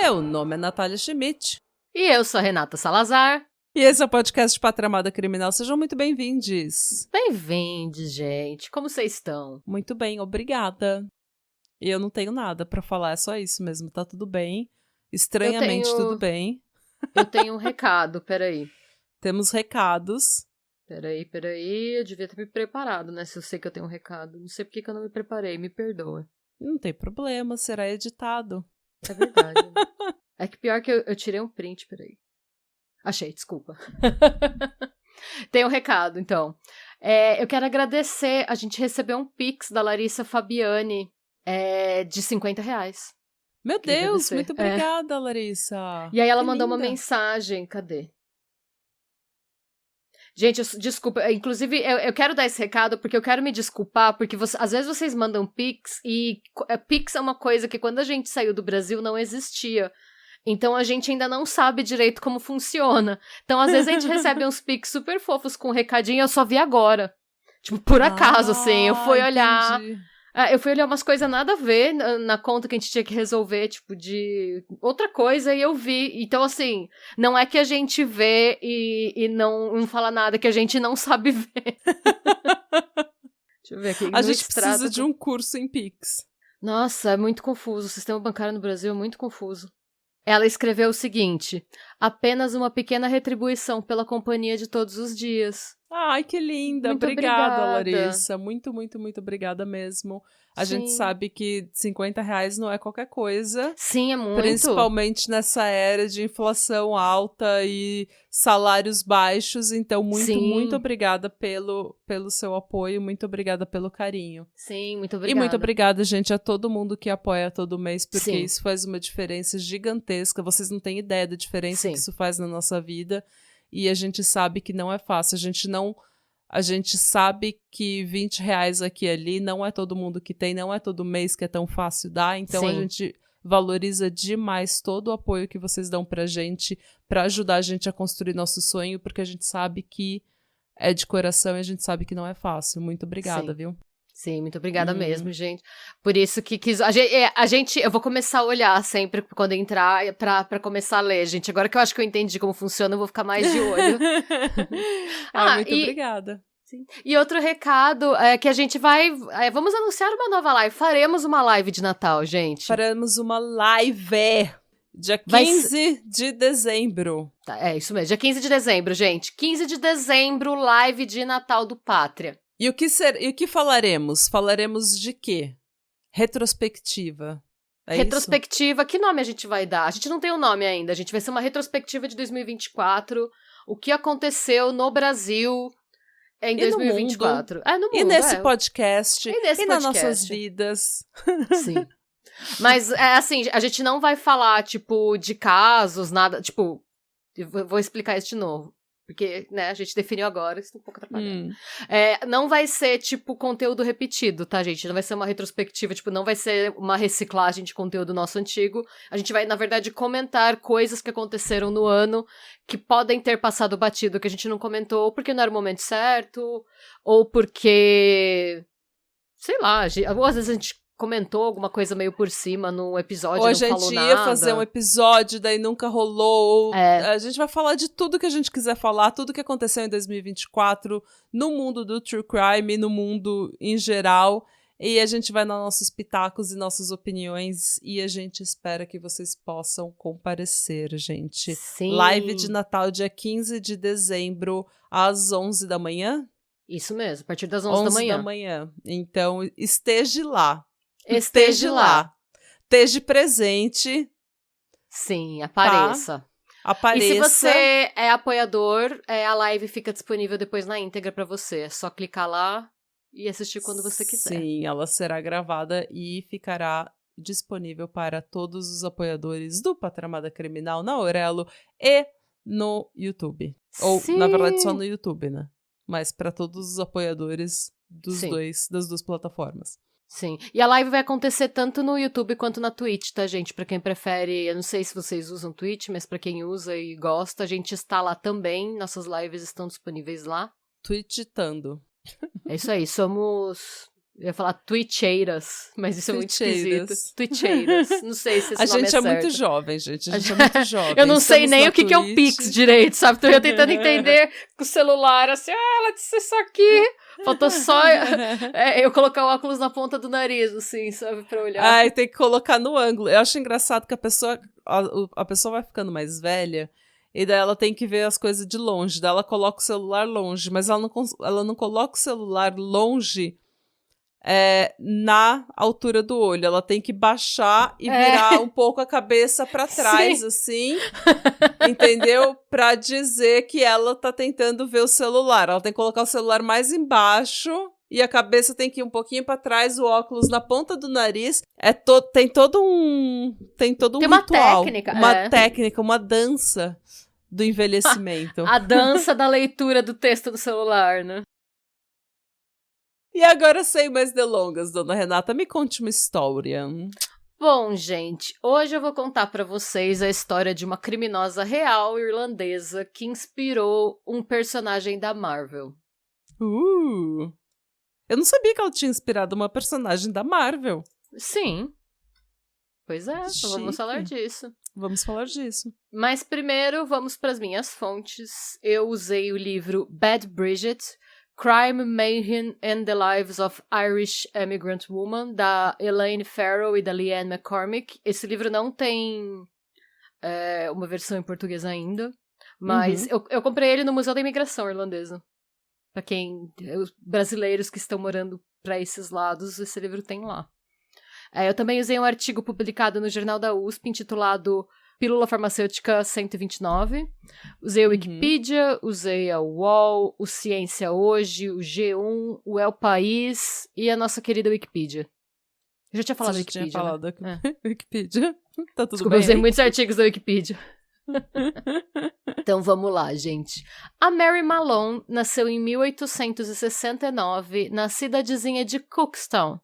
Meu nome é Natália Schmidt. E eu sou a Renata Salazar. E esse é o podcast Patramada Criminal. Sejam muito bem-vindos. Bem-vindos, gente. Como vocês estão? Muito bem, obrigada. E eu não tenho nada pra falar, é só isso mesmo. Tá tudo bem. Estranhamente tudo bem. Eu tenho um recado, peraí. Temos recados. Peraí. Eu devia ter me preparado, né? Se eu sei que eu tenho um recado. Não sei por que eu não me preparei, me perdoa. Não tem problema, será editado. É verdade. É que pior que eu tirei um print, peraí. Achei, desculpa. Tem um recado, então. Eu quero agradecer, a gente recebeu um Pix da Larissa Fabiani de R$50. Meu Deus, muito obrigada, Larissa. E aí ela mandou uma mensagem, cadê? Gente, desculpa, inclusive eu quero dar esse recado porque eu quero me desculpar, porque às vezes vocês mandam Pix e Pix é uma coisa que quando a gente saiu do Brasil não existia. Então a gente ainda não sabe direito como funciona. Então às vezes a gente recebe uns Pix super fofos com um recadinho e eu só vi agora. Tipo, por acaso, assim, eu fui olhar... Eu fui olhar umas coisas nada a ver na conta que a gente tinha que resolver, tipo, de outra coisa, e eu vi. Então, assim, não é que a gente vê e não fala nada, que a gente não sabe ver. Deixa eu ver aqui. A gente precisa de um curso em Pix. Nossa, é muito confuso. O sistema bancário no Brasil é muito confuso. Ela escreveu o seguinte: apenas uma pequena retribuição pela companhia de todos os dias. Ai, que linda. Muito obrigada, obrigada, Larissa. Muito, muito, muito obrigada mesmo. A gente sabe que R$50 não é qualquer coisa. Sim, é muito. Principalmente nessa era de inflação alta e salários baixos. Então, muito obrigada pelo seu apoio. Muito obrigada pelo carinho. Sim, muito obrigada. E muito obrigada, gente, a todo mundo que apoia todo mês, porque isso faz uma diferença gigantesca. Vocês não têm ideia da diferença que isso faz na nossa vida. E a gente sabe que não é fácil. A gente sabe que R$20 aqui e ali não é todo mundo que tem, não é todo mês que é tão fácil dar. Então a gente valoriza demais todo o apoio que vocês dão pra gente, pra ajudar a gente a construir nosso sonho, porque a gente sabe que é de coração e a gente sabe que não é fácil. Muito obrigada, viu? Sim, muito obrigada mesmo, gente. Por isso que quis... eu vou começar a olhar sempre quando entrar pra começar a ler, gente. Agora que eu acho que eu entendi como funciona, eu vou ficar mais de olho. Muito obrigada. Sim. E outro recado é que a gente vai... vamos anunciar uma nova live. Faremos uma live de Natal, gente. Faremos uma live dia 15 de dezembro. Tá, é isso mesmo, dia 15 de dezembro, gente. 15 de dezembro, live de Natal do Pátria. E o que falaremos? Falaremos de quê? Retrospectiva. Retrospectiva, que nome a gente vai dar? A gente não tem um nome ainda, a gente vai ser uma retrospectiva de 2024, o que aconteceu no Brasil em 2024. No mundo. E nesse podcast. E nas nossas vidas. Sim. Mas, assim, a gente não vai falar, tipo, de casos, nada, tipo, vou explicar isso de novo. Porque, né, a gente definiu agora, isso tá um pouco atrapalhado. Não vai ser, tipo, conteúdo repetido, tá, gente? Não vai ser uma retrospectiva, tipo, não vai ser uma reciclagem de conteúdo nosso antigo. A gente vai, na verdade, comentar coisas que aconteceram no ano que podem ter passado batido, que a gente não comentou porque não era o momento certo, ou porque, sei lá, ou às vezes a gente comentou alguma coisa meio por cima no episódio, ou não falou nada. Ou a gente ia fazer um episódio, daí nunca rolou. A gente vai falar de tudo que a gente quiser falar, tudo que aconteceu em 2024, no mundo do true crime, no mundo em geral. E a gente vai dar nossos pitacos e nossas opiniões. E a gente espera que vocês possam comparecer, gente. Sim. Live de Natal, dia 15 de dezembro, às 11 da manhã? Isso mesmo, a partir das 11 da manhã. 11 da manhã. Então, esteja lá. Esteja lá. Esteja presente. Sim, apareça. Tá? Apareça. E se você é apoiador, a live fica disponível depois na íntegra pra você. É só clicar lá e assistir quando você quiser. Sim, ela será gravada e ficará disponível para todos os apoiadores do Patramada Criminal na Aurelo e no YouTube. Ou, na verdade, só no YouTube, né? Mas para todos os apoiadores das duas plataformas. Sim. E a live vai acontecer tanto no YouTube quanto na Twitch, tá, gente? Pra quem prefere, eu não sei se vocês usam Twitch, mas pra quem usa e gosta, a gente está lá também. Nossas lives estão disponíveis lá. Twitchitando. É isso aí, somos Eu ia falar twitcheiras, mas isso é muito esquisito. Twitcheiras. Não sei se esse nome é certo. A gente é muito jovem, gente. A gente é muito jovem. Eu não sei nem o que é o Pix direito, sabe? Então eu tentando entender com o celular, assim, ela disse isso aqui. Faltou só eu colocar o óculos na ponta do nariz, assim, sabe? Pra olhar. Ai, tem que colocar no ângulo. Eu acho engraçado que a pessoa vai ficando mais velha e daí ela tem que ver as coisas de longe. Daí ela coloca o celular longe, mas ela não coloca o celular longe na altura do olho. Ela tem que baixar e virar um pouco a cabeça pra trás, assim, entendeu? Pra dizer que ela tá tentando ver o celular. Ela tem que colocar o celular mais embaixo e a cabeça tem que ir um pouquinho pra trás, o óculos na ponta do nariz. Tem todo um uma ritual. Técnica. Uma técnica, uma dança do envelhecimento. A dança da leitura do texto do celular, né? E agora, sem mais delongas, dona Renata, me conte uma história. Bom, gente, hoje eu vou contar pra vocês a história de uma criminosa real irlandesa que inspirou um personagem da Marvel. Eu não sabia que ela tinha inspirado uma personagem da Marvel. Sim. Pois é, então vamos falar disso. Vamos falar disso. Mas primeiro, vamos pras minhas fontes. Eu usei o livro Bad Bridget, Crime, Mayhem and the Lives of Irish Immigrant Women, da Elaine Farrell e da Leanne McCormick. Esse livro não tem uma versão em português ainda, mas eu comprei ele no Museu da Imigração Irlandesa. Pra os brasileiros que estão morando pra esses lados, esse livro tem lá. Eu também usei um artigo publicado no Jornal da USP, intitulado Pílula Farmacêutica 129. Usei o Wikipedia, usei a UOL, o Ciência Hoje, o G1, o El País e a nossa querida Wikipedia. Eu já tinha falado da Wikipedia. Tinha falado da Wikipedia. Tá tudo Desculpa, bem. Eu usei muitos artigos da Wikipedia. Então vamos lá, gente. A Mary Malone nasceu em 1869 na cidadezinha de Cookstown,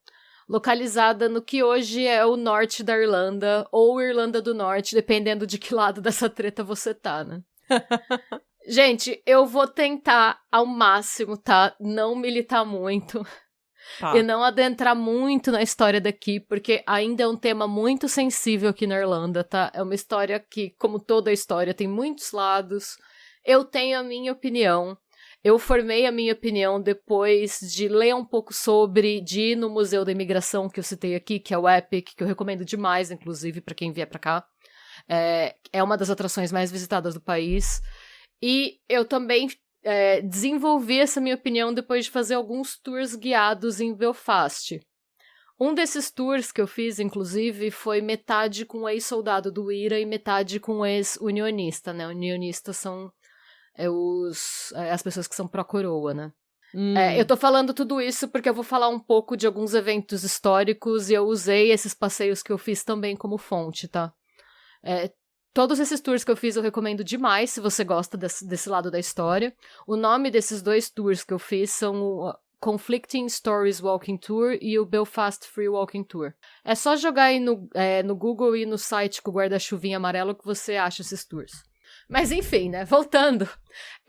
localizada no que hoje é o norte da Irlanda, ou Irlanda do Norte, dependendo de que lado dessa treta você tá, né? Gente, eu vou tentar ao máximo, tá? Não militar muito. E não adentrar muito na história daqui, porque ainda é um tema muito sensível aqui na Irlanda, tá? É uma história que, como toda história, tem muitos lados. Eu tenho a minha opinião. Eu formei a minha opinião depois de ler um pouco sobre, de ir no Museu da Imigração que eu citei aqui, que é o EPIC, que eu recomendo demais, inclusive, para quem vier para cá. É uma das atrações mais visitadas do país. E eu também desenvolvi essa minha opinião depois de fazer alguns tours guiados em Belfast. Um desses tours que eu fiz, inclusive, foi metade com ex-soldado do IRA e metade com ex-unionista, né? Unionistas são as pessoas que são pró-coroa, né? Eu tô falando tudo isso porque eu vou falar um pouco de alguns eventos históricos e eu usei esses passeios que eu fiz também como fonte, tá? Todos esses tours que eu fiz eu recomendo demais se você gosta desse lado da história. O nome desses 2 tours que eu fiz são o Conflicting Stories Walking Tour e o Belfast Free Walking Tour. É só jogar aí no Google e no site com o guarda-chuvinha amarelo que você acha esses tours. Mas enfim, né, voltando,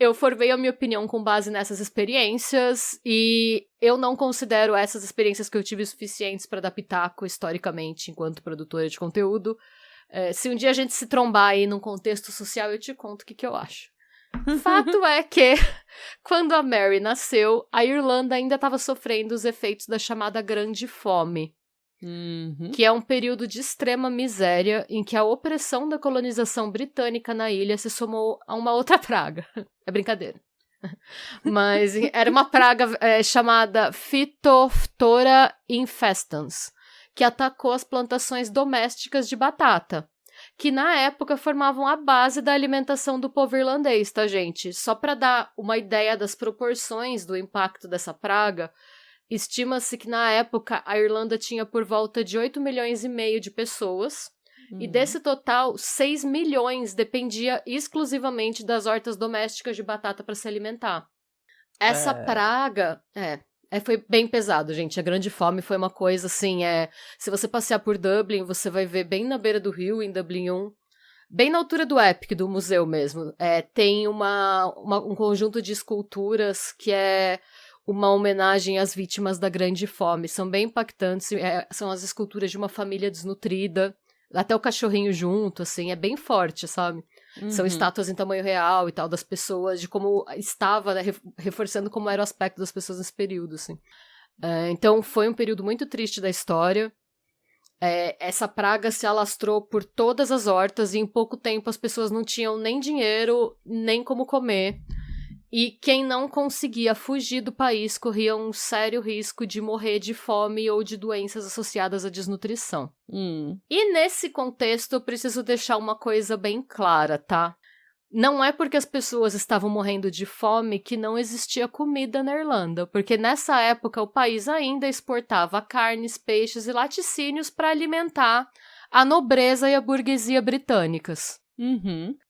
eu formei a minha opinião com base nessas experiências e eu não considero essas experiências que eu tive suficientes para dar pitaco historicamente enquanto produtora de conteúdo. Se um dia a gente se trombar aí num contexto social, eu te conto o que eu acho. Fato é que, quando a Mary nasceu, a Irlanda ainda estava sofrendo os efeitos da chamada Grande Fome. Que é um período de extrema miséria em que a opressão da colonização britânica na ilha se somou a uma outra praga. É brincadeira. Mas era uma praga chamada Phytophthora infestans, que atacou as plantações domésticas de batata, que na época formavam a base da alimentação do povo irlandês, tá, gente? Só para dar uma ideia das proporções do impacto dessa praga, estima-se que na época a Irlanda tinha por volta de 8,5 milhões de pessoas, e desse total, 6 milhões dependia exclusivamente das hortas domésticas de batata para se alimentar. Essa praga, foi bem pesado, gente. A Grande Fome foi uma coisa assim, se você passear por Dublin, você vai ver bem na beira do rio, em Dublin 1, bem na altura do EPIC, do museu mesmo, tem um conjunto de esculturas que é uma homenagem às vítimas da Grande Fome. São bem impactantes, são as esculturas de uma família desnutrida, até o cachorrinho junto, assim, é bem forte, sabe? São estátuas em tamanho real e tal, das pessoas, de como estava, né, reforçando como era o aspecto das pessoas nesse período, assim. Então, foi um período muito triste da história. Essa praga se alastrou por todas as hortas e em pouco tempo as pessoas não tinham nem dinheiro, nem como comer. E quem não conseguia fugir do país corria um sério risco de morrer de fome ou de doenças associadas à desnutrição. E nesse contexto eu preciso deixar uma coisa bem clara, tá? Não é porque as pessoas estavam morrendo de fome que não existia comida na Irlanda, porque nessa época o país ainda exportava carnes, peixes e laticínios para alimentar a nobreza e a burguesia britânicas.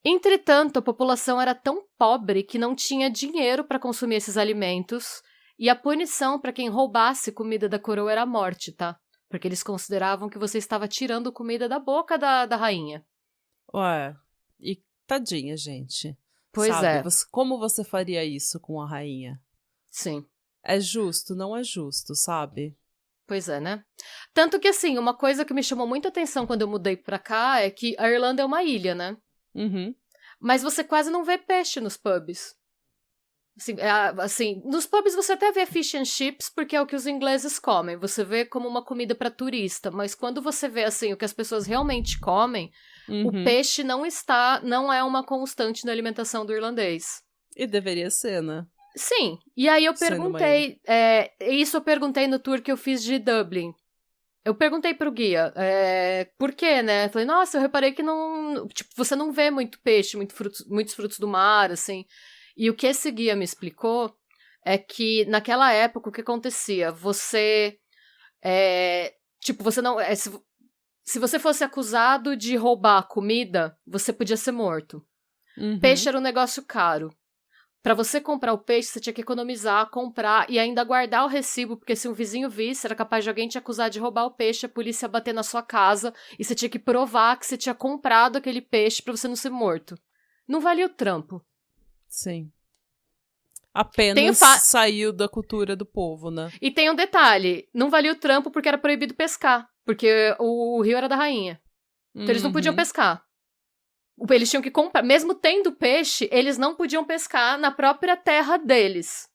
Entretanto, a população era tão pobre que não tinha dinheiro para consumir esses alimentos, e a punição para quem roubasse comida da coroa era a morte, tá? Porque eles consideravam que você estava tirando comida da boca da rainha. Ué, e tadinha, gente. Pois sabe? é. Como você faria isso com a rainha? Sim. É justo? Não é justo, sabe? Pois é, né? Tanto que, assim, uma coisa que me chamou muita atenção quando eu mudei pra cá é que a Irlanda é uma ilha, né? Mas você quase não vê peixe nos pubs. Assim, nos pubs você até vê fish and chips, porque é o que os ingleses comem. Você vê como uma comida pra turista. Mas quando você vê, assim, o que as pessoas realmente comem, o peixe não é uma constante na alimentação do irlandês. E deveria ser, né? Sim, e aí eu perguntei, isso eu perguntei no tour que eu fiz de Dublin. Eu perguntei pro guia, por quê, né? Falei, nossa, eu reparei que não, tipo, você não vê muito peixe, muitos frutos do mar, assim. E o que esse guia me explicou é que naquela época o que acontecia? Você, você não, se você fosse acusado de roubar comida, você podia ser morto. Peixe era um negócio caro. Pra você comprar o peixe, você tinha que economizar, comprar e ainda guardar o recibo, porque se um vizinho visse, era capaz de alguém te acusar de roubar o peixe, a polícia bater na sua casa, e você tinha que provar que você tinha comprado aquele peixe pra você não ser morto. Não valia o trampo. Sim. Apenas saiu da cultura do povo, né? E tem um detalhe, não valia o trampo porque era proibido pescar, porque o rio era da rainha. Então eles não podiam pescar. Eles tinham que comprar, mesmo tendo peixe, eles não podiam pescar na própria terra deles.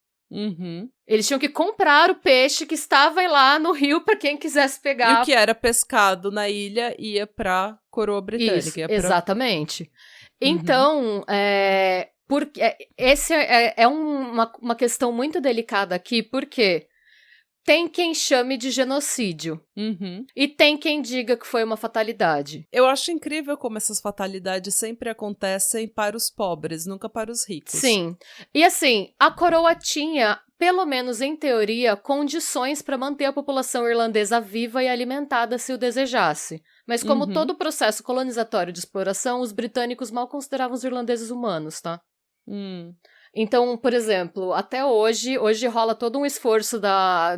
Eles tinham que comprar o peixe que estava lá no rio para quem quisesse pegar. E o que era pescado na ilha ia pra coroa britânica. Isso, exatamente. Então, porque esse é uma questão muito delicada aqui, porque tem quem chame de genocídio. E tem quem diga que foi uma fatalidade. Eu acho incrível como essas fatalidades sempre acontecem para os pobres, nunca para os ricos. Sim. E assim, a coroa tinha, pelo menos em teoria, condições para manter a população irlandesa viva e alimentada se o desejasse. Mas como todo o processo colonizatório de exploração, os britânicos mal consideravam os irlandeses humanos, tá? Então, por exemplo, até hoje rola todo um esforço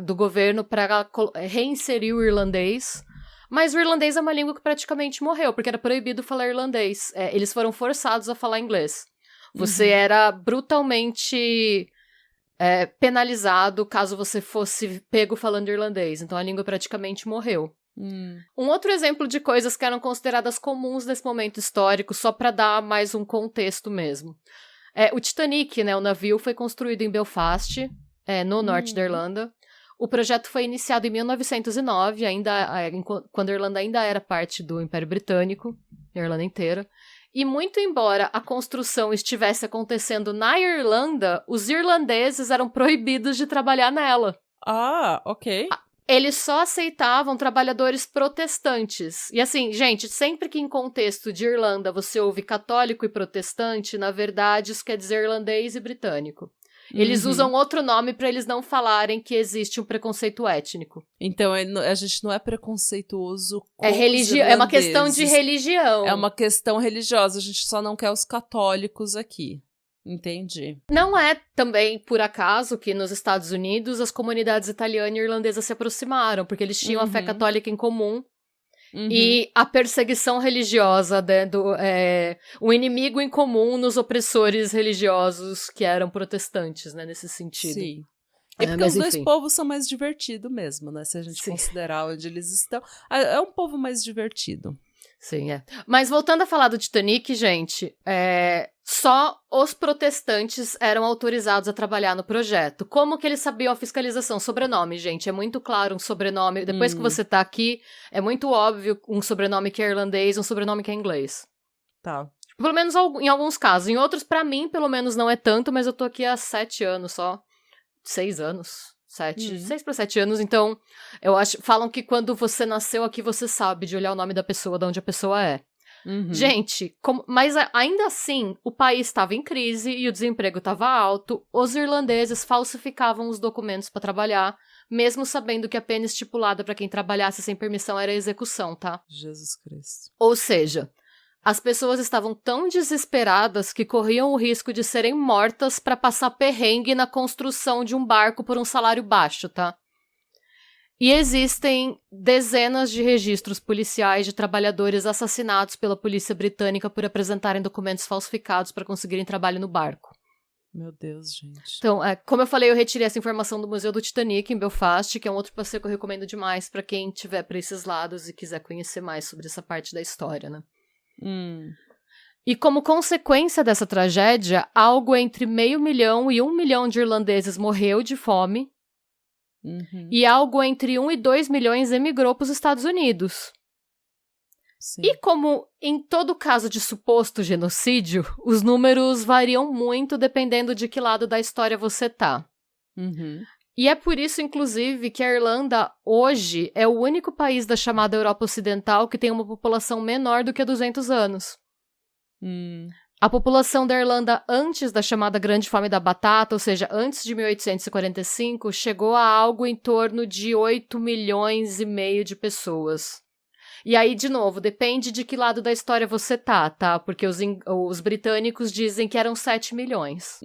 do governo para reinserir o irlandês, mas o irlandês é uma língua que praticamente morreu, porque era proibido falar irlandês. Eles foram forçados a falar inglês. Você era brutalmente penalizado caso você fosse pego falando irlandês, então a língua praticamente morreu. Um outro exemplo de coisas que eram consideradas comuns nesse momento histórico, só para dar mais um contexto mesmo. O Titanic, né, o navio, foi construído em Belfast, no norte da Irlanda. O projeto foi iniciado em 1909, quando a Irlanda ainda era parte do Império Britânico, a Irlanda inteira. E muito embora a construção estivesse acontecendo na Irlanda, os irlandeses eram proibidos de trabalhar nela. Ah, ok. Eles só aceitavam trabalhadores protestantes. E assim, gente, sempre que em contexto de Irlanda você ouve católico e protestante, na verdade isso quer dizer irlandês e britânico. Eles usam outro nome para eles não falarem que existe um preconceito étnico. Então a gente não é preconceituoso com é uma questão de religião. É uma questão religiosa, a gente só não quer os católicos aqui. Entendi. Não é também, por acaso, que nos Estados Unidos as comunidades italiana e irlandesa se aproximaram, porque eles tinham a fé católica em comum. E a perseguição religiosa, o inimigo em comum nos opressores religiosos que eram protestantes, né, nesse sentido. Sim. E porque os dois povos são mais divertidos mesmo, né? Se a gente considerar onde eles estão. É um povo mais divertido. Sim, é. Mas voltando a falar do Titanic, gente, só os protestantes eram autorizados a trabalhar no projeto. Como que eles sabiam a fiscalização? Sobrenome, gente. É muito claro um sobrenome. Depois que você tá aqui, é muito óbvio um sobrenome que é irlandês, um sobrenome que é inglês. Tá. Pelo menos em alguns casos. Em outros, pra mim, pelo menos, não é tanto, mas eu tô aqui há 7 anos só. 6 anos. 6 para 7 anos, então eu acho. Falam que quando você nasceu aqui, você sabe de olhar o nome da pessoa, de onde a pessoa é. Gente, mas ainda assim, o país estava em crise e o desemprego estava alto. Os irlandeses falsificavam os documentos para trabalhar, mesmo sabendo que a pena estipulada para quem trabalhasse sem permissão era a execução, tá? Jesus Cristo. Ou seja, as pessoas estavam tão desesperadas que corriam o risco de serem mortas para passar perrengue na construção de um barco por um salário baixo, tá? E existem dezenas de registros policiais de trabalhadores assassinados pela polícia britânica por apresentarem documentos falsificados para conseguirem trabalho no barco. Meu Deus, gente. Então, como eu falei, eu retirei essa informação do Museu do Titanic, em Belfast, que é um outro passeio que eu recomendo demais para quem estiver para esses lados e quiser conhecer mais sobre essa parte da história, né? E como consequência dessa tragédia, algo entre 500 mil e 1 milhão de irlandeses morreu de fome, e algo entre 1 e 2 milhões emigrou para os Estados Unidos. Sim. E como em todo caso de suposto genocídio, os números variam muito dependendo de que lado da história você tá. E é por isso, inclusive, que a Irlanda, hoje, é o único país da chamada Europa Ocidental que tem uma população menor do que há 200 anos. A população da Irlanda antes da chamada Grande Fome da Batata, ou seja, antes de 1845, chegou a algo em torno de 8 milhões e meio de pessoas. E aí, de novo, depende de que lado da história você tá? Porque os britânicos dizem que eram 7 milhões.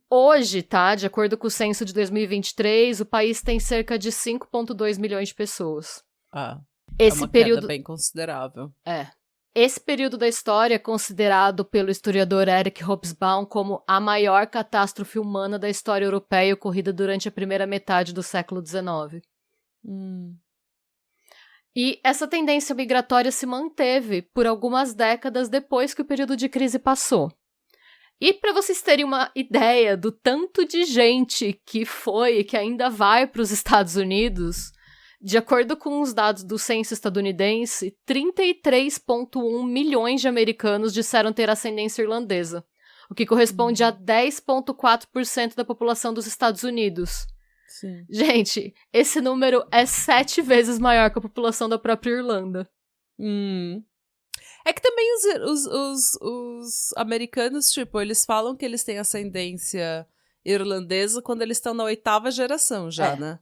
Hoje, de acordo com o censo de 2023, o país tem cerca de 5,2 milhões de pessoas. Esse uma queda bem considerável. Esse período da história é considerado pelo historiador Eric Hobsbawm como a maior catástrofe humana da história europeia ocorrida durante a primeira metade do século XIX. E essa tendência migratória se manteve por algumas décadas depois que o período de crise passou. E para vocês terem uma ideia do tanto de gente que foi e que ainda vai para os Estados Unidos, de acordo com os dados do censo estadunidense, 33,1 milhões de americanos disseram ter ascendência irlandesa, o que corresponde a 10,4% da população dos Estados Unidos. Sim. Gente, esse número é 7 vezes maior que a população da própria Irlanda. É que também os americanos, tipo, eles falam que eles têm ascendência irlandesa quando eles estão na 8ª geração já, né?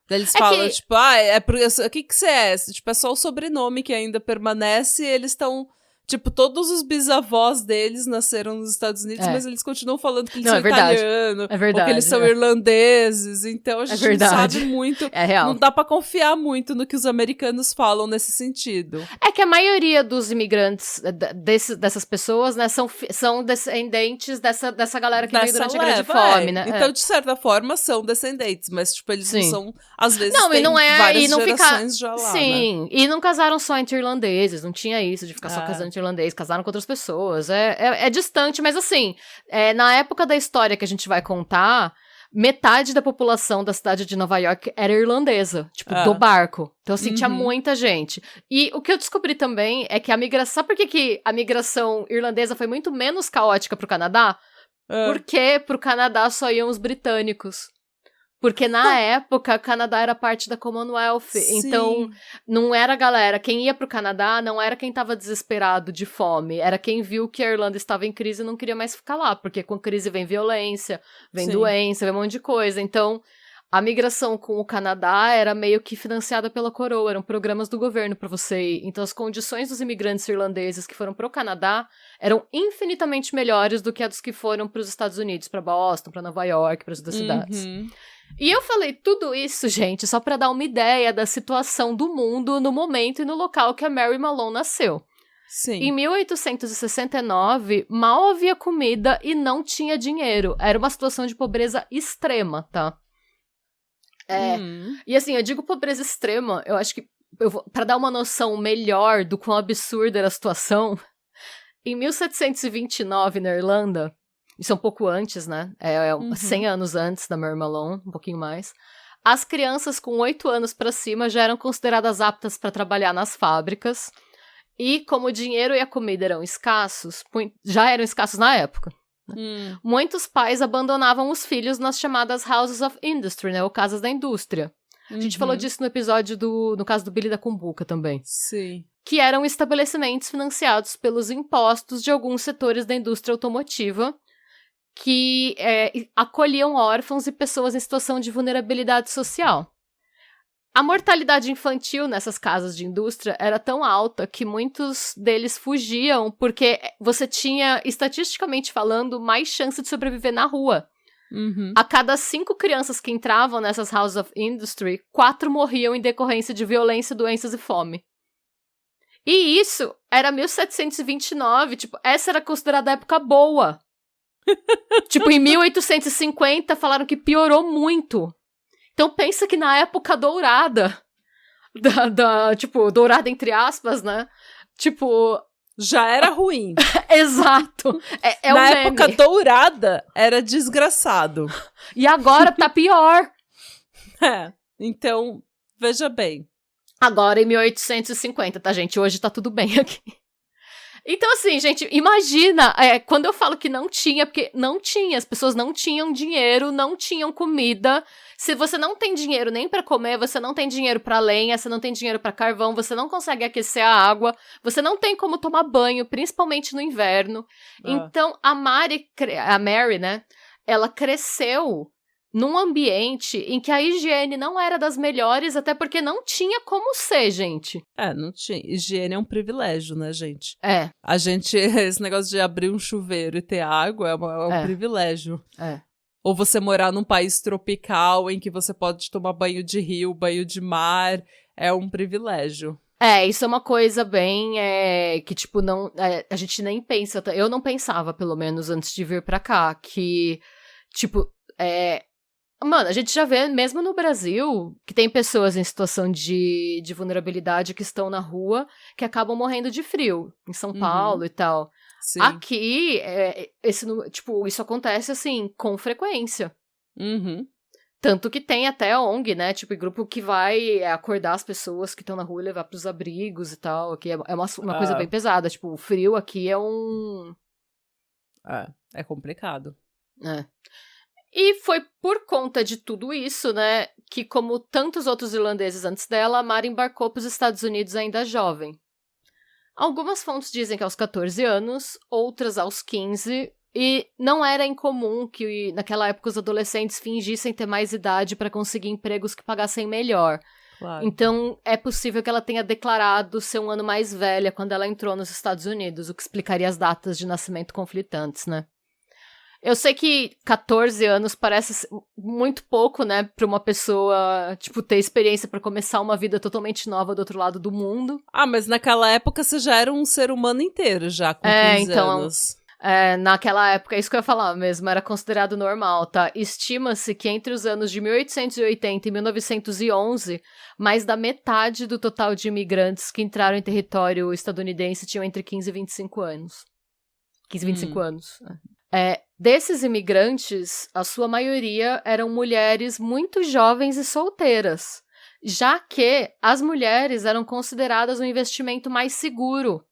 Daí eles falam, tipo, o que você é? Tipo, é só o sobrenome que ainda permanece e eles estão... Tipo, todos os bisavós deles nasceram nos Estados Unidos, mas eles continuam falando que eles são italianos, ou que eles são irlandeses. Então, a gente não sabe muito. É real. Não dá pra confiar muito no que os americanos falam nesse sentido. É que a maioria dos imigrantes, dessas pessoas, né, são descendentes dessa galera que veio durante a Grande Fome, né? Então, de certa forma, são descendentes, mas, tipo, eles não são, às vezes, tem várias gerações já lá, né? E não casaram só entre irlandeses, não tinha isso de ficar só casando entre irlandês, casaram com outras pessoas. É distante, mas assim, na época da história que a gente vai contar, metade da população da cidade de Nova York era irlandesa, tipo, do barco. Então, assim, tinha muita gente. E o que eu descobri também é que a migração... Sabe por que a migração irlandesa foi muito menos caótica pro Canadá? Porque pro Canadá só iam os britânicos. Porque na época, o Canadá era parte da Commonwealth. Sim. Então, não era a galera. Quem ia pro Canadá não era quem tava desesperado de fome. Era quem viu que a Irlanda estava em crise e não queria mais ficar lá. Porque com crise vem violência, vem doença, vem um monte de coisa. Então, a migração com o Canadá era meio que financiada pela coroa. Eram programas do governo pra você ir. Então, as condições dos imigrantes irlandeses que foram pro Canadá eram infinitamente melhores do que as dos que foram pros Estados Unidos, pra Boston, pra Nova York, para as outras cidades. E eu falei tudo isso, gente, só pra dar uma ideia da situação do mundo no momento e no local que a Mary Malone nasceu. Sim. Em 1869, mal havia comida e não tinha dinheiro. Era uma situação de pobreza extrema, tá? E assim, eu digo pobreza extrema, eu acho que, pra dar uma noção melhor do quão absurda era a situação, em 1729, na Irlanda, isso é um pouco antes, né? 100 anos antes da Mary Malone, um pouquinho mais. As crianças com 8 anos pra cima já eram consideradas aptas para trabalhar nas fábricas. E como o dinheiro e a comida eram escassos, já eram escassos na época, muitos pais abandonavam os filhos nas chamadas Houses of Industry, né? Ou casas da indústria. A gente falou disso no episódio no caso do Billy da Cumbuca também. Sim. Que eram estabelecimentos financiados pelos impostos de alguns setores da indústria automotiva que acolhiam órfãos e pessoas em situação de vulnerabilidade social. A mortalidade infantil nessas casas de indústria era tão alta que muitos deles fugiam porque você tinha, estatisticamente falando, mais chance de sobreviver na rua. A cada 5 crianças que entravam nessas Houses of Industry, 4 morriam em decorrência de violência, doenças e fome. E isso era 1729, tipo, essa era considerada a época boa. Tipo, em 1850 falaram que piorou muito. Então pensa que na época dourada, tipo, dourada entre aspas, né? Tipo... Já era ruim. Exato. Na época dourada, era desgraçado. E agora tá pior. Então, veja bem. Agora em 1850, tá, gente? Hoje tá tudo bem aqui. Então, assim, gente, imagina, quando eu falo que não tinha, porque não tinha, as pessoas não tinham dinheiro, não tinham comida. Se você não tem dinheiro nem pra comer, você não tem dinheiro pra lenha, você não tem dinheiro pra carvão, você não consegue aquecer a água, você não tem como tomar banho, principalmente no inverno. Então, a Mary, né, ela cresceu num ambiente em que a higiene não era das melhores, até porque não tinha como ser, gente. Não tinha. Higiene é um privilégio, né, gente? A gente, esse negócio de abrir um chuveiro e ter água é um privilégio. Ou você morar num país tropical em que você pode tomar banho de rio, banho de mar, é um privilégio. Isso é uma coisa bem que, tipo, não, a gente nem pensa, eu não pensava, pelo menos, antes de vir pra cá, que, tipo, mano, a gente já vê, mesmo no Brasil, que tem pessoas em situação de vulnerabilidade que estão na rua, que acabam morrendo de frio, em São Paulo e tal. Sim. Aqui, isso acontece, assim, com frequência. Tanto que tem até ONG, né, tipo, grupo que vai acordar as pessoas que estão na rua e levar pros abrigos e tal, que é uma coisa bem pesada, tipo, o frio aqui é um... É complicado. E foi por conta de tudo isso, né, que como tantos outros irlandeses antes dela, a Mary embarcou para os Estados Unidos ainda jovem. Algumas fontes dizem que aos 14 anos, outras aos 15, e não era incomum que naquela época os adolescentes fingissem ter mais idade para conseguir empregos que pagassem melhor. Claro. Então, é possível que ela tenha declarado ser um ano mais velha quando ela entrou nos Estados Unidos, o que explicaria as datas de nascimento conflitantes, né? Eu sei que 14 anos parece muito pouco, né, pra uma pessoa, tipo, ter experiência pra começar uma vida totalmente nova do outro lado do mundo. Mas naquela época você já era um ser humano inteiro, já, com 15 anos. Naquela época, é isso que eu ia falar mesmo, era considerado normal, tá? Estima-se que entre os anos de 1880 e 1911, mais da metade do total de imigrantes que entraram em território estadunidense tinham entre 15 e 25 anos. 15 e 25 anos, desses imigrantes, a sua maioria eram mulheres muito jovens e solteiras, já que as mulheres eram consideradas um investimento mais seguro,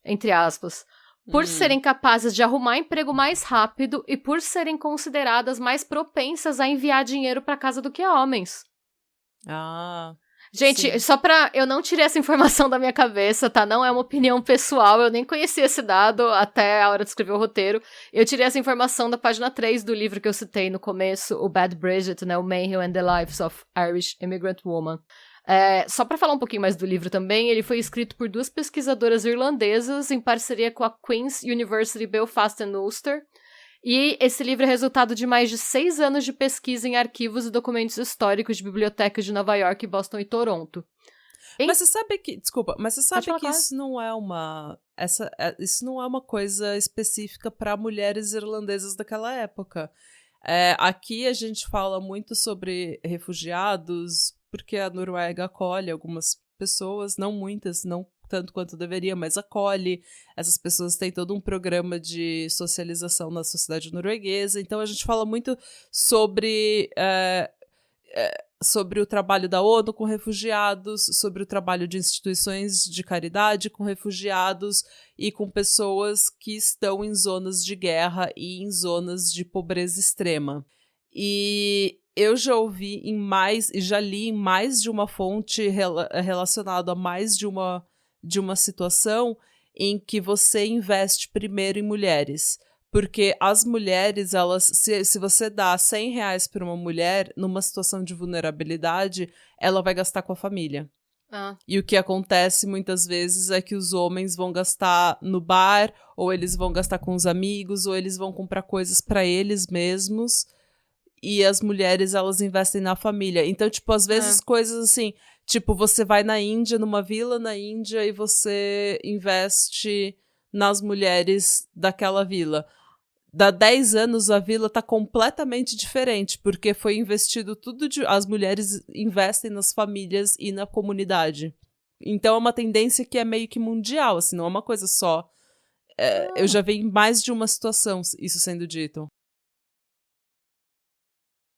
entre aspas, por serem capazes de arrumar emprego mais rápido e por serem consideradas mais propensas a enviar dinheiro para casa do que homens. Gente, sim. Só pra... Eu não tirei essa informação da minha cabeça, tá? Não é uma opinião pessoal, eu nem conhecia esse dado até a hora de escrever o roteiro. Eu tirei essa informação da página 3 do livro que eu citei no começo, o Bad Bridget, né? O Mayhew and the Lives of Irish Immigrant Women. Só pra falar um pouquinho mais do livro também, ele foi escrito por 2 pesquisadoras irlandesas em parceria com a Queen's University Belfast and Ulster. E esse livro é resultado de mais de 6 anos de pesquisa em arquivos e documentos históricos de bibliotecas de Nova York, Boston e Toronto. Mas você sabe que... Desculpa, mas você sabe que isso não é uma... Isso não é uma coisa específica para mulheres irlandesas daquela época. Aqui a gente fala muito sobre refugiados, porque a Noruega acolhe algumas pessoas, não muitas, não tanto quanto deveria, mas acolhe. Essas pessoas têm todo um programa de socialização na sociedade norueguesa. Então a gente fala muito sobre o trabalho da ONU com refugiados, sobre o trabalho de instituições de caridade com refugiados e com pessoas que estão em zonas de guerra e em zonas de pobreza extrema. E eu já ouvi e já li em mais de uma fonte relacionada a mais de uma situação em que você investe primeiro em mulheres. Porque as mulheres, se você dá R$100 para uma mulher, numa situação de vulnerabilidade, ela vai gastar com a família. E o que acontece muitas vezes é que os homens vão gastar no bar, ou eles vão gastar com os amigos, ou eles vão comprar coisas para eles mesmos. E as mulheres, elas investem na família. Então, tipo, às vezes coisas assim, tipo, você vai na Índia, numa vila na Índia, e você investe nas mulheres daquela vila. Dá 10 anos, a vila tá completamente diferente, porque foi investido tudo as mulheres investem nas famílias e na comunidade. Então é uma tendência que é meio que mundial, assim, não é uma coisa só. Eu já vi em mais de uma situação isso sendo dito.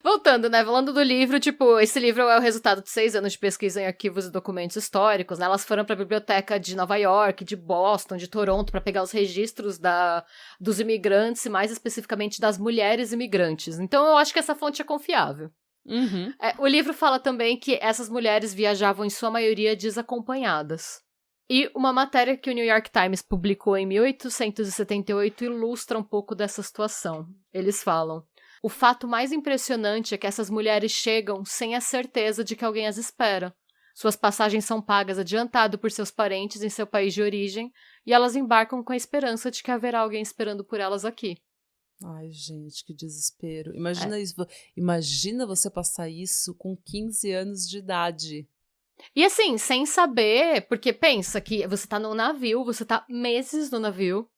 Voltando, né, falando do livro, tipo, esse livro é o resultado de 6 anos de pesquisa em arquivos e documentos históricos, né, elas foram pra biblioteca de Nova York, de Boston, de Toronto, pra pegar os registros dos imigrantes, e mais especificamente das mulheres imigrantes, então eu acho que essa fonte é confiável. Uhum. O livro fala também que essas mulheres viajavam em sua maioria desacompanhadas. E uma matéria que o New York Times publicou em 1878 ilustra um pouco dessa situação. Eles falam: o fato mais impressionante é que essas mulheres chegam sem a certeza de que alguém as espera. Suas passagens são pagas adiantado por seus parentes em seu país de origem, e elas embarcam com a esperança de que haverá alguém esperando por elas aqui. Ai, gente, que desespero. Imagina isso. Imagina você passar isso com 15 anos de idade. E assim, sem saber, porque pensa que você tá no navio, você tá meses no navio.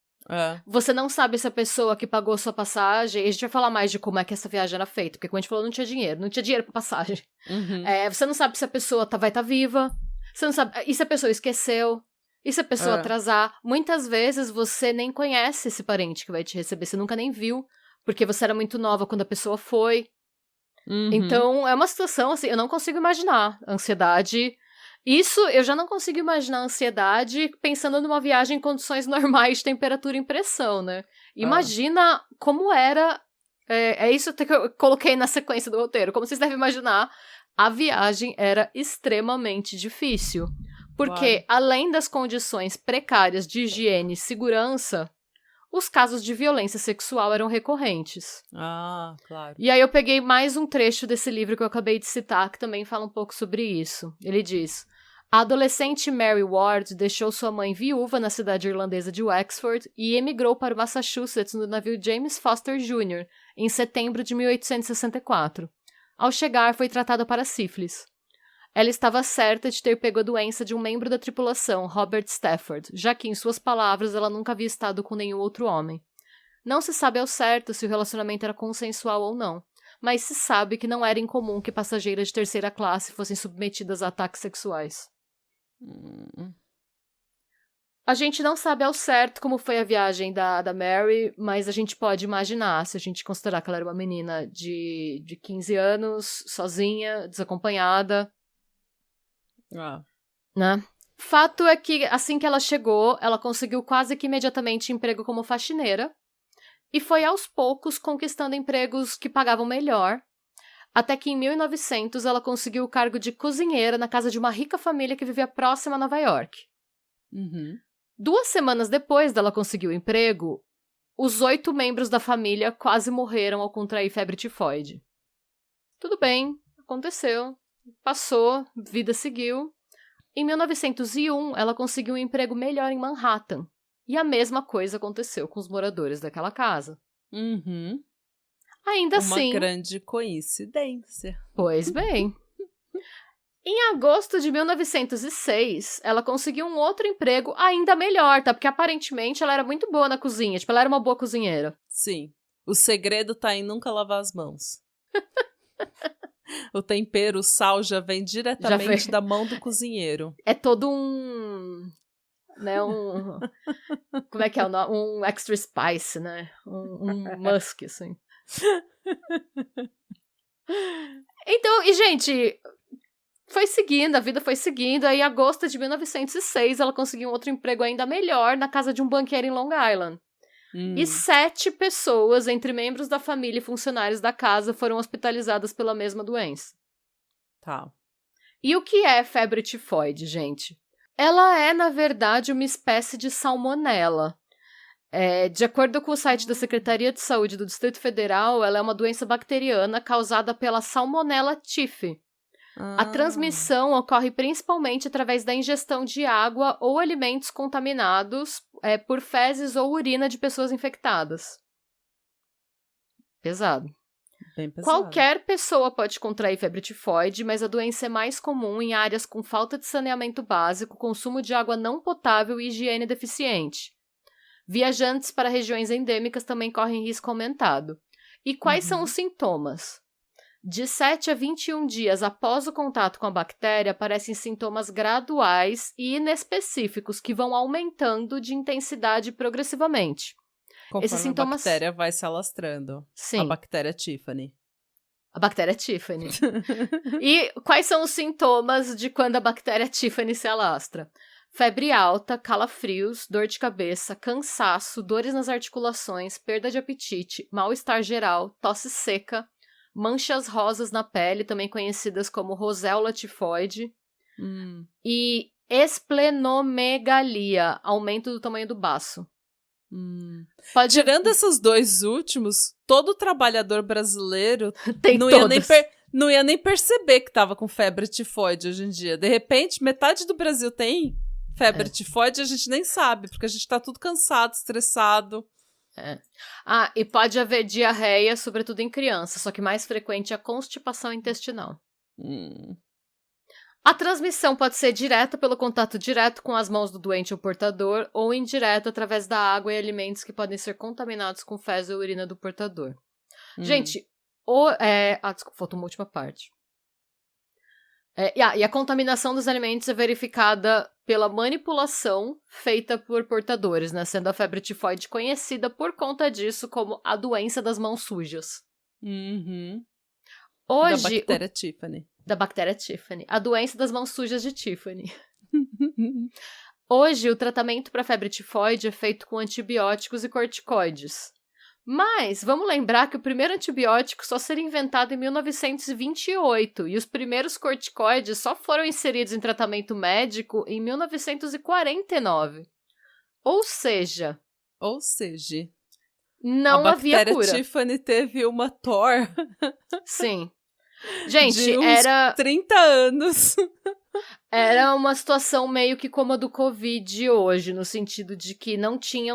Você não sabe se a pessoa que pagou sua passagem, e a gente vai falar mais de como é que essa viagem era feita, porque como a gente falou, não tinha dinheiro pra passagem. Uhum. Você não sabe se a pessoa vai estar viva, você não sabe, e se a pessoa esqueceu, e se a pessoa atrasar. Muitas vezes você nem conhece esse parente que vai te receber, você nunca nem viu, porque você era muito nova quando a pessoa foi. Uhum. Então, é uma situação, assim, eu não consigo imaginar a ansiedade. Isso, eu já não consigo imaginar a ansiedade pensando numa viagem em condições normais de temperatura e pressão, né? Imagina como era... É isso que eu coloquei na sequência do roteiro. Como vocês devem imaginar, a viagem era extremamente difícil. Porque, além das condições precárias de higiene e segurança, os casos de violência sexual eram recorrentes. Claro. E aí eu peguei mais um trecho desse livro que eu acabei de citar, que também fala um pouco sobre isso. Ele diz: a adolescente Mary Ward deixou sua mãe viúva na cidade irlandesa de Wexford e emigrou para o Massachusetts no navio James Foster Jr., em setembro de 1864. Ao chegar, foi tratada para sífilis. Ela estava certa de ter pego a doença de um membro da tripulação, Robert Stafford, já que, em suas palavras, ela nunca havia estado com nenhum outro homem. Não se sabe ao certo se o relacionamento era consensual ou não, mas se sabe que não era incomum que passageiras de terceira classe fossem submetidas a ataques sexuais. A gente não sabe ao certo como foi a viagem da Mary, mas a gente pode imaginar, se a gente considerar que ela era uma menina de 15 anos, sozinha, desacompanhada. Né? Fato é que, assim que ela chegou, ela conseguiu quase que imediatamente emprego como faxineira e foi aos poucos conquistando empregos que pagavam melhor, até que em 1900 ela conseguiu o cargo de cozinheira na casa de uma rica família que vivia próxima a Nova York. Uhum. 2 semanas depois dela conseguir o emprego, os 8 membros da família quase morreram ao contrair febre tifoide. Tudo bem, aconteceu, passou, vida seguiu. Em 1901, ela conseguiu um emprego melhor em Manhattan. E a mesma coisa aconteceu com os moradores daquela casa. Uhum. Ainda assim... Uma grande coincidência. Pois bem. Em agosto de 1906, ela conseguiu um outro emprego ainda melhor, tá? Porque aparentemente ela era muito boa na cozinha. Tipo, ela era uma boa cozinheira. Sim. O segredo tá em nunca lavar as mãos. O tempero, o sal já vem diretamente da mão do cozinheiro. É todo né, como é que é o nome? Um extra spice, né? Um musk, assim. Então, e gente, foi seguindo, a vida foi seguindo. Aí, em agosto de 1906, ela conseguiu um outro emprego ainda melhor na casa de um banqueiro em Long Island. E 7 pessoas, entre membros da família e funcionários da casa, foram hospitalizadas pela mesma doença. Tá. E o que é febre tifoide, gente? Ela é, na verdade, uma espécie de salmonela. De acordo com o site da Secretaria de Saúde do Distrito Federal, ela é uma doença bacteriana causada pela Salmonella typhi. A transmissão ocorre principalmente através da ingestão de água ou alimentos contaminados por fezes ou urina de pessoas infectadas. Pesado. Bem pesado. Qualquer pessoa pode contrair febre tifoide, mas a doença é mais comum em áreas com falta de saneamento básico, consumo de água não potável e higiene deficiente. Viajantes para regiões endêmicas também correm risco aumentado. E quais são os sintomas? De 7 a 21 dias após o contato com a bactéria, aparecem sintomas graduais e inespecíficos que vão aumentando de intensidade progressivamente. Conforme Esses sintomas... a bactéria vai se alastrando. Sim. A bactéria Tiffany. A bactéria Tiffany. E quais são os sintomas de quando a bactéria Tiffany se alastra? Febre alta, calafrios, dor de cabeça, cansaço, dores nas articulações, perda de apetite, mal-estar geral, tosse seca, manchas rosas na pele, também conhecidas como roséola tifoide, e esplenomegalia, aumento do tamanho do baço. Tirando esses 2 últimos, todo trabalhador brasileiro tem não ia nem perceber que tava com febre tifoide hoje em dia. De repente, metade do Brasil tem febre tifoide e a gente nem sabe, porque a gente tá tudo cansado, estressado. E pode haver diarreia, sobretudo em crianças, só que mais frequente é a constipação intestinal. A transmissão pode ser direta pelo contato direto com as mãos do doente ou portador, ou indireta através da água e alimentos que podem ser contaminados com fezes ou urina do portador. Gente, desculpa, faltou uma última parte. E a contaminação dos alimentos é verificada pela manipulação feita por portadores, né? Sendo a febre tifoide conhecida por conta disso como a doença das mãos sujas. Hoje, da bactéria Tiffany. Da bactéria Tiffany. A doença das mãos sujas de Tiffany. Hoje, o tratamento para febre tifoide é feito com antibióticos e corticoides. Mas, vamos lembrar que o primeiro antibiótico só seria inventado em 1928 e os primeiros corticoides só foram inseridos em tratamento médico em 1949. Ou seja... não havia cura. A bactéria Tiffany teve uma Thor. Sim. Gente, de uns 30 anos. Era uma situação meio que como a do Covid hoje, no sentido de que não tinha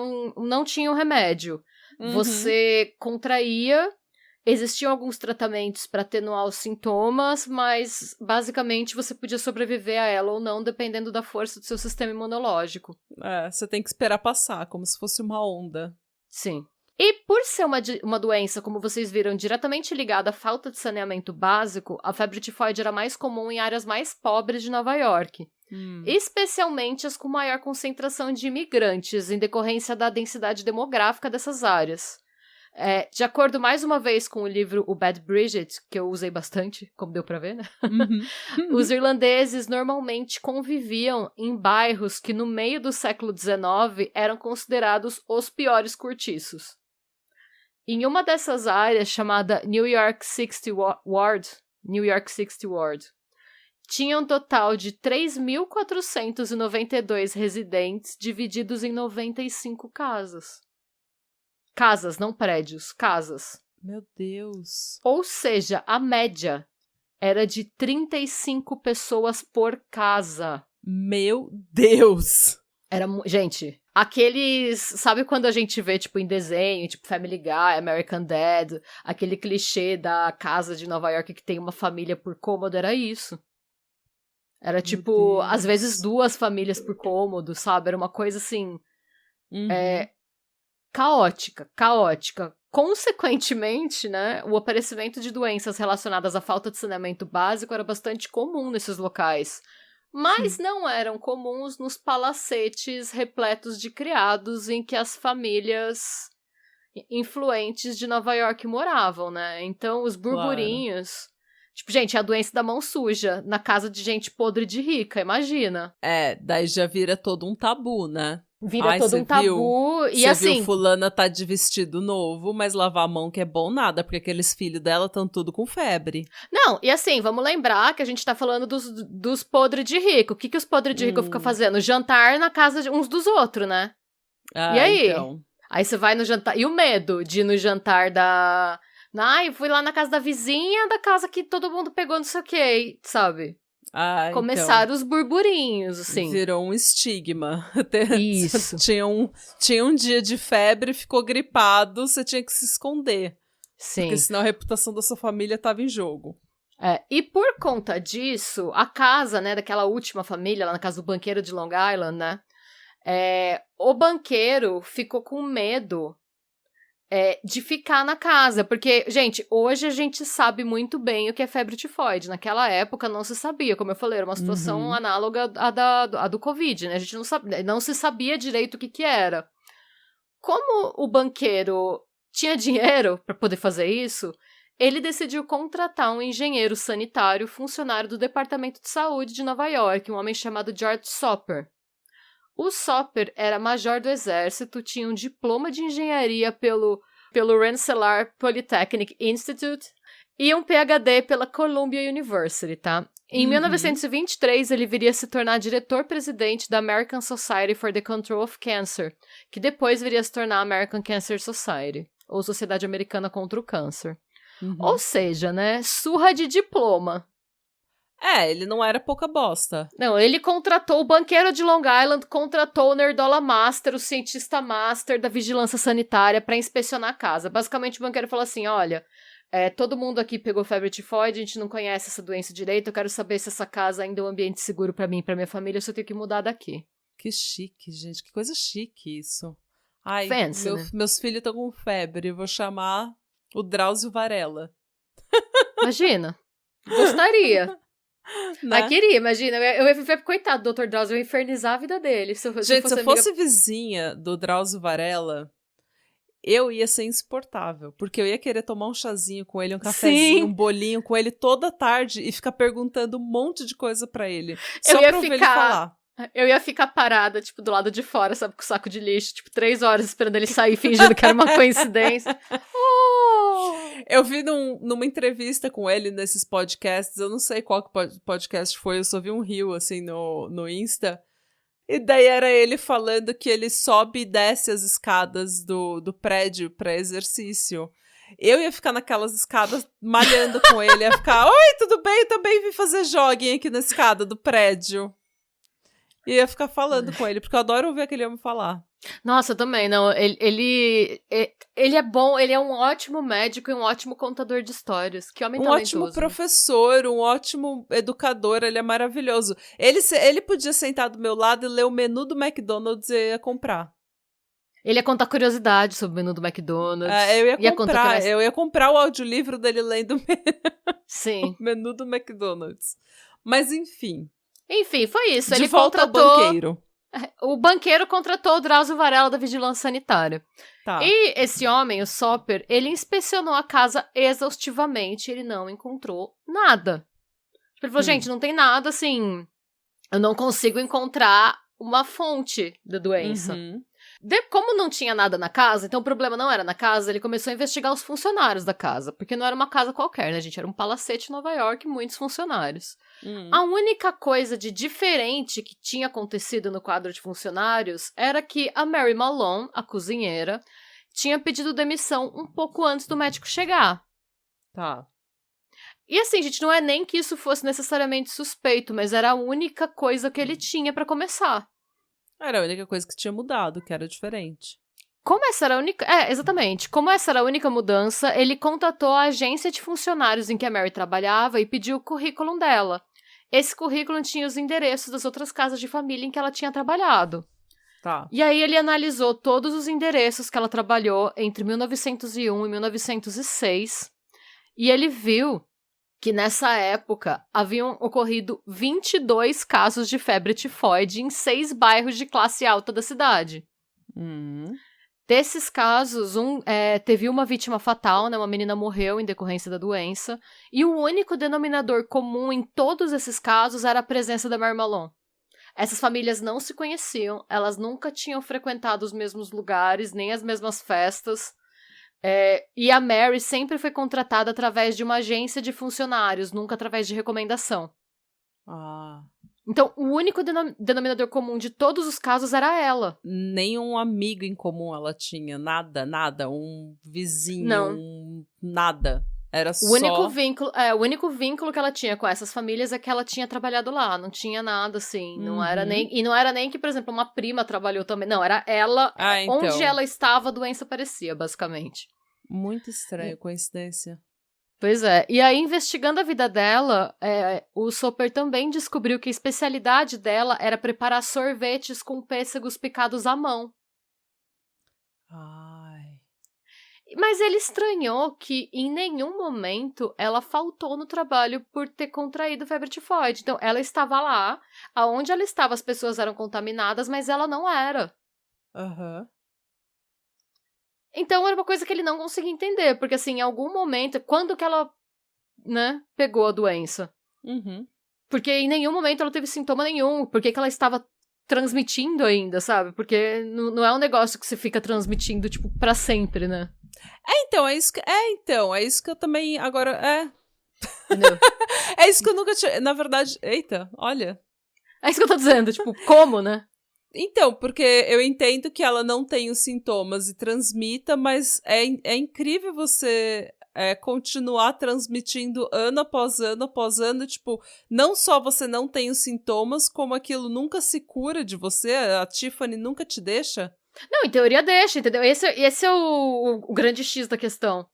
remédio. Você contraía, existiam alguns tratamentos para atenuar os sintomas, mas basicamente você podia sobreviver a ela ou não, dependendo da força do seu sistema imunológico. Você tem que esperar passar, como se fosse uma onda. Sim. E por ser uma doença, como vocês viram, diretamente ligada à falta de saneamento básico, a febre tifoide era mais comum em áreas mais pobres de Nova York. Especialmente as com maior concentração de imigrantes, em decorrência da densidade demográfica dessas áreas. De acordo, mais uma vez, com o livro O Bad Bridget, que eu usei bastante, como deu pra ver, né? Os irlandeses normalmente conviviam em bairros que, no meio do século XIX, eram considerados os piores cortiços. Em uma dessas áreas, chamada New York 60 Ward, tinha um total de 3.492 residentes divididos em 95 casas. Casas, não prédios, casas. Meu Deus. Ou seja, a média era de 35 pessoas por casa. Meu Deus! Gente, aqueles... Sabe quando a gente vê, tipo, em desenho, tipo Family Guy, American Dad, aquele clichê da casa de Nova York que tem uma família por cômodo? Era isso. Era, tipo, às vezes 2 famílias por cômodo, sabe? Era uma coisa, assim... caótica. consequentemente, né, o aparecimento de doenças relacionadas à falta de saneamento básico era bastante comum nesses locais. Mas não eram comuns nos palacetes repletos de criados em que as famílias influentes de Nova York moravam, né? Então, os burburinhos... Claro. Tipo, gente, a doença da mão suja na casa de gente podre de rica, imagina. Daí já vira todo um tabu, né? Vira todo um tabu. E assim... Você viu, fulana tá de vestido novo, mas lavar a mão que é bom nada, porque aqueles filhos dela estão tudo com febre. Não, e assim, vamos lembrar que a gente tá falando dos podres de rico. O que os podres de rico ficam fazendo? Jantar na casa de uns dos outros, né? E aí? Então. Aí você vai no jantar... E o medo de ir no jantar da... eu fui lá na casa da vizinha, da casa que todo mundo pegou não sei o que, sabe? Começaram os burburinhos, assim. Virou um estigma. Isso. tinha um dia de febre, ficou gripado, você tinha que se esconder. Sim. Porque senão a reputação da sua família estava em jogo. E por conta disso, a casa, né, daquela última família, lá na casa do banqueiro de Long Island, né, o banqueiro ficou com medo de ficar na casa, porque, gente, hoje a gente sabe muito bem o que é febre tifoide. Naquela época não se sabia, como eu falei, era uma situação análoga à do Covid, né? A gente não se sabia direito o que era. Como o banqueiro tinha dinheiro para poder fazer isso, ele decidiu contratar um engenheiro sanitário funcionário do Departamento de Saúde de Nova York, um homem chamado George Soper. O Soper era major do exército, tinha um diploma de engenharia pelo Rensselaer Polytechnic Institute e um PhD pela Columbia University, tá? Em 1923, ele viria a se tornar diretor-presidente da American Society for the Control of Cancer, que depois viria a se tornar American Cancer Society, ou Sociedade Americana contra o Câncer. Ou seja, né, surra de diploma. Ele não era pouca bosta. Não, ele contratou o banqueiro de Long Island, contratou o Nerdola Master, o cientista master da vigilância sanitária para inspecionar a casa. Basicamente, o banqueiro falou assim, olha, todo mundo aqui pegou febre tifoide, a gente não conhece essa doença direito, eu quero saber se essa casa ainda é um ambiente seguro para mim e pra minha família, se eu tenho que mudar daqui. Que chique, gente, que coisa chique isso. Ai, Fancy, né? Meus filhos estão com febre, eu vou chamar o Drauzio Varela. Imagina, gostaria. Né? Queria, imagina. Eu ia viver, coitado do Dr. Drauzio, eu ia infernizar a vida dele. Se eu fosse vizinha do Drauzio Varela, eu ia ser insuportável. Porque eu ia querer tomar um chazinho com ele, um cafezinho, um bolinho com ele toda tarde e ficar perguntando um monte de coisa pra ele. Só pra ouvir ele falar. Eu ia ficar parada, tipo, do lado de fora, sabe, com o saco de lixo, tipo, 3 horas esperando ele sair, fingindo que era uma coincidência. Eu vi numa entrevista com ele nesses podcasts, eu não sei qual podcast foi, eu só vi um reel, assim, no Insta, e daí era ele falando que ele sobe e desce as escadas do prédio pra exercício. Eu ia ficar naquelas escadas malhando com ele, ia ficar, oi, tudo bem? Eu também vim fazer jogging aqui na escada do prédio. E ia ficar falando com ele, porque eu adoro ouvir aquele homem falar. Nossa, eu também, não. Ele é bom, ele é um ótimo médico e um ótimo contador de histórias. Que homem talentoso. Um ótimo professor, um ótimo educador, ele é maravilhoso. Ele podia sentar do meu lado e ler o menu do McDonald's e eu ia comprar. Ele ia contar curiosidade sobre o menu do McDonald's. Eu ia comprar o audiolivro dele lendo Sim. o menu do McDonald's. Mas enfim. Enfim, foi isso. Ele contratou ao banqueiro. O banqueiro contratou o Drauzio Varela da Vigilância Sanitária. Tá. E esse homem, o Soper, ele inspecionou a casa exaustivamente e ele não encontrou nada. Ele falou, gente, não tem nada, assim... Eu não consigo encontrar uma fonte da doença. Como não tinha nada na casa, então o problema não era na casa, ele começou a investigar os funcionários da casa. Porque não era uma casa qualquer, né, gente? Era um palacete em Nova York, muitos funcionários. A única coisa de diferente que tinha acontecido no quadro de funcionários era que a Mary Malone, a cozinheira, tinha pedido demissão um pouco antes do médico chegar. Tá. E assim, gente, não é nem que isso fosse necessariamente suspeito, mas era a única coisa que ele tinha pra começar. Era a única coisa que tinha mudado, que era diferente. Como essa era a única... exatamente. Como essa era a única mudança, ele contatou a agência de funcionários em que a Mary trabalhava e pediu o currículo dela. Esse currículo tinha os endereços das outras casas de família em que ela tinha trabalhado. Tá. E aí ele analisou todos os endereços que ela trabalhou entre 1901 e 1906, e ele viu que nessa época haviam ocorrido 22 casos de febre tifoide em 6 bairros de classe alta da cidade. Desses casos, teve uma vítima fatal, né? Uma menina morreu em decorrência da doença, e o único denominador comum em todos esses casos era a presença da Mary Malone. Essas famílias não se conheciam, elas nunca tinham frequentado os mesmos lugares, nem as mesmas festas. E a Mary sempre foi contratada através de uma agência de funcionários, nunca através de recomendação. Então, o único denominador comum de todos os casos era ela. Nenhum amigo em comum ela tinha, nada. Um vizinho, nada. Era só... O único vínculo que ela tinha com essas famílias é que ela tinha trabalhado lá, não tinha nada assim, não era nem que, por exemplo, uma prima trabalhou também, não, era ela, então. Onde ela estava, a doença aparecia, basicamente. Muito estranho, coincidência. Pois é, e aí investigando a vida dela, o Soper também descobriu que a especialidade dela era preparar sorvetes com pêssegos picados à mão. Mas ele estranhou que em nenhum momento ela faltou no trabalho por ter contraído febre tifoide. Então, ela estava lá, aonde ela estava as pessoas eram contaminadas, mas ela não era. Então, era uma coisa que ele não conseguia entender, porque assim, em algum momento, quando que ela, né, pegou a doença? Porque em nenhum momento ela teve sintoma nenhum, por que ela estava transmitindo ainda, sabe? Porque não é um negócio que você fica transmitindo, tipo, pra sempre, né? Então, é isso que eu também, agora, Entendeu? É isso que eu nunca tinha, na verdade, eita, olha. É isso que eu tô dizendo, tipo, como, né? Então, porque eu entendo que ela não tem os sintomas e transmita, mas é incrível você continuar transmitindo ano após ano, tipo, não só você não tem os sintomas, como aquilo nunca se cura de você, a Tiffany nunca te deixa. Não, em teoria deixa, entendeu? Esse é o grande X da questão.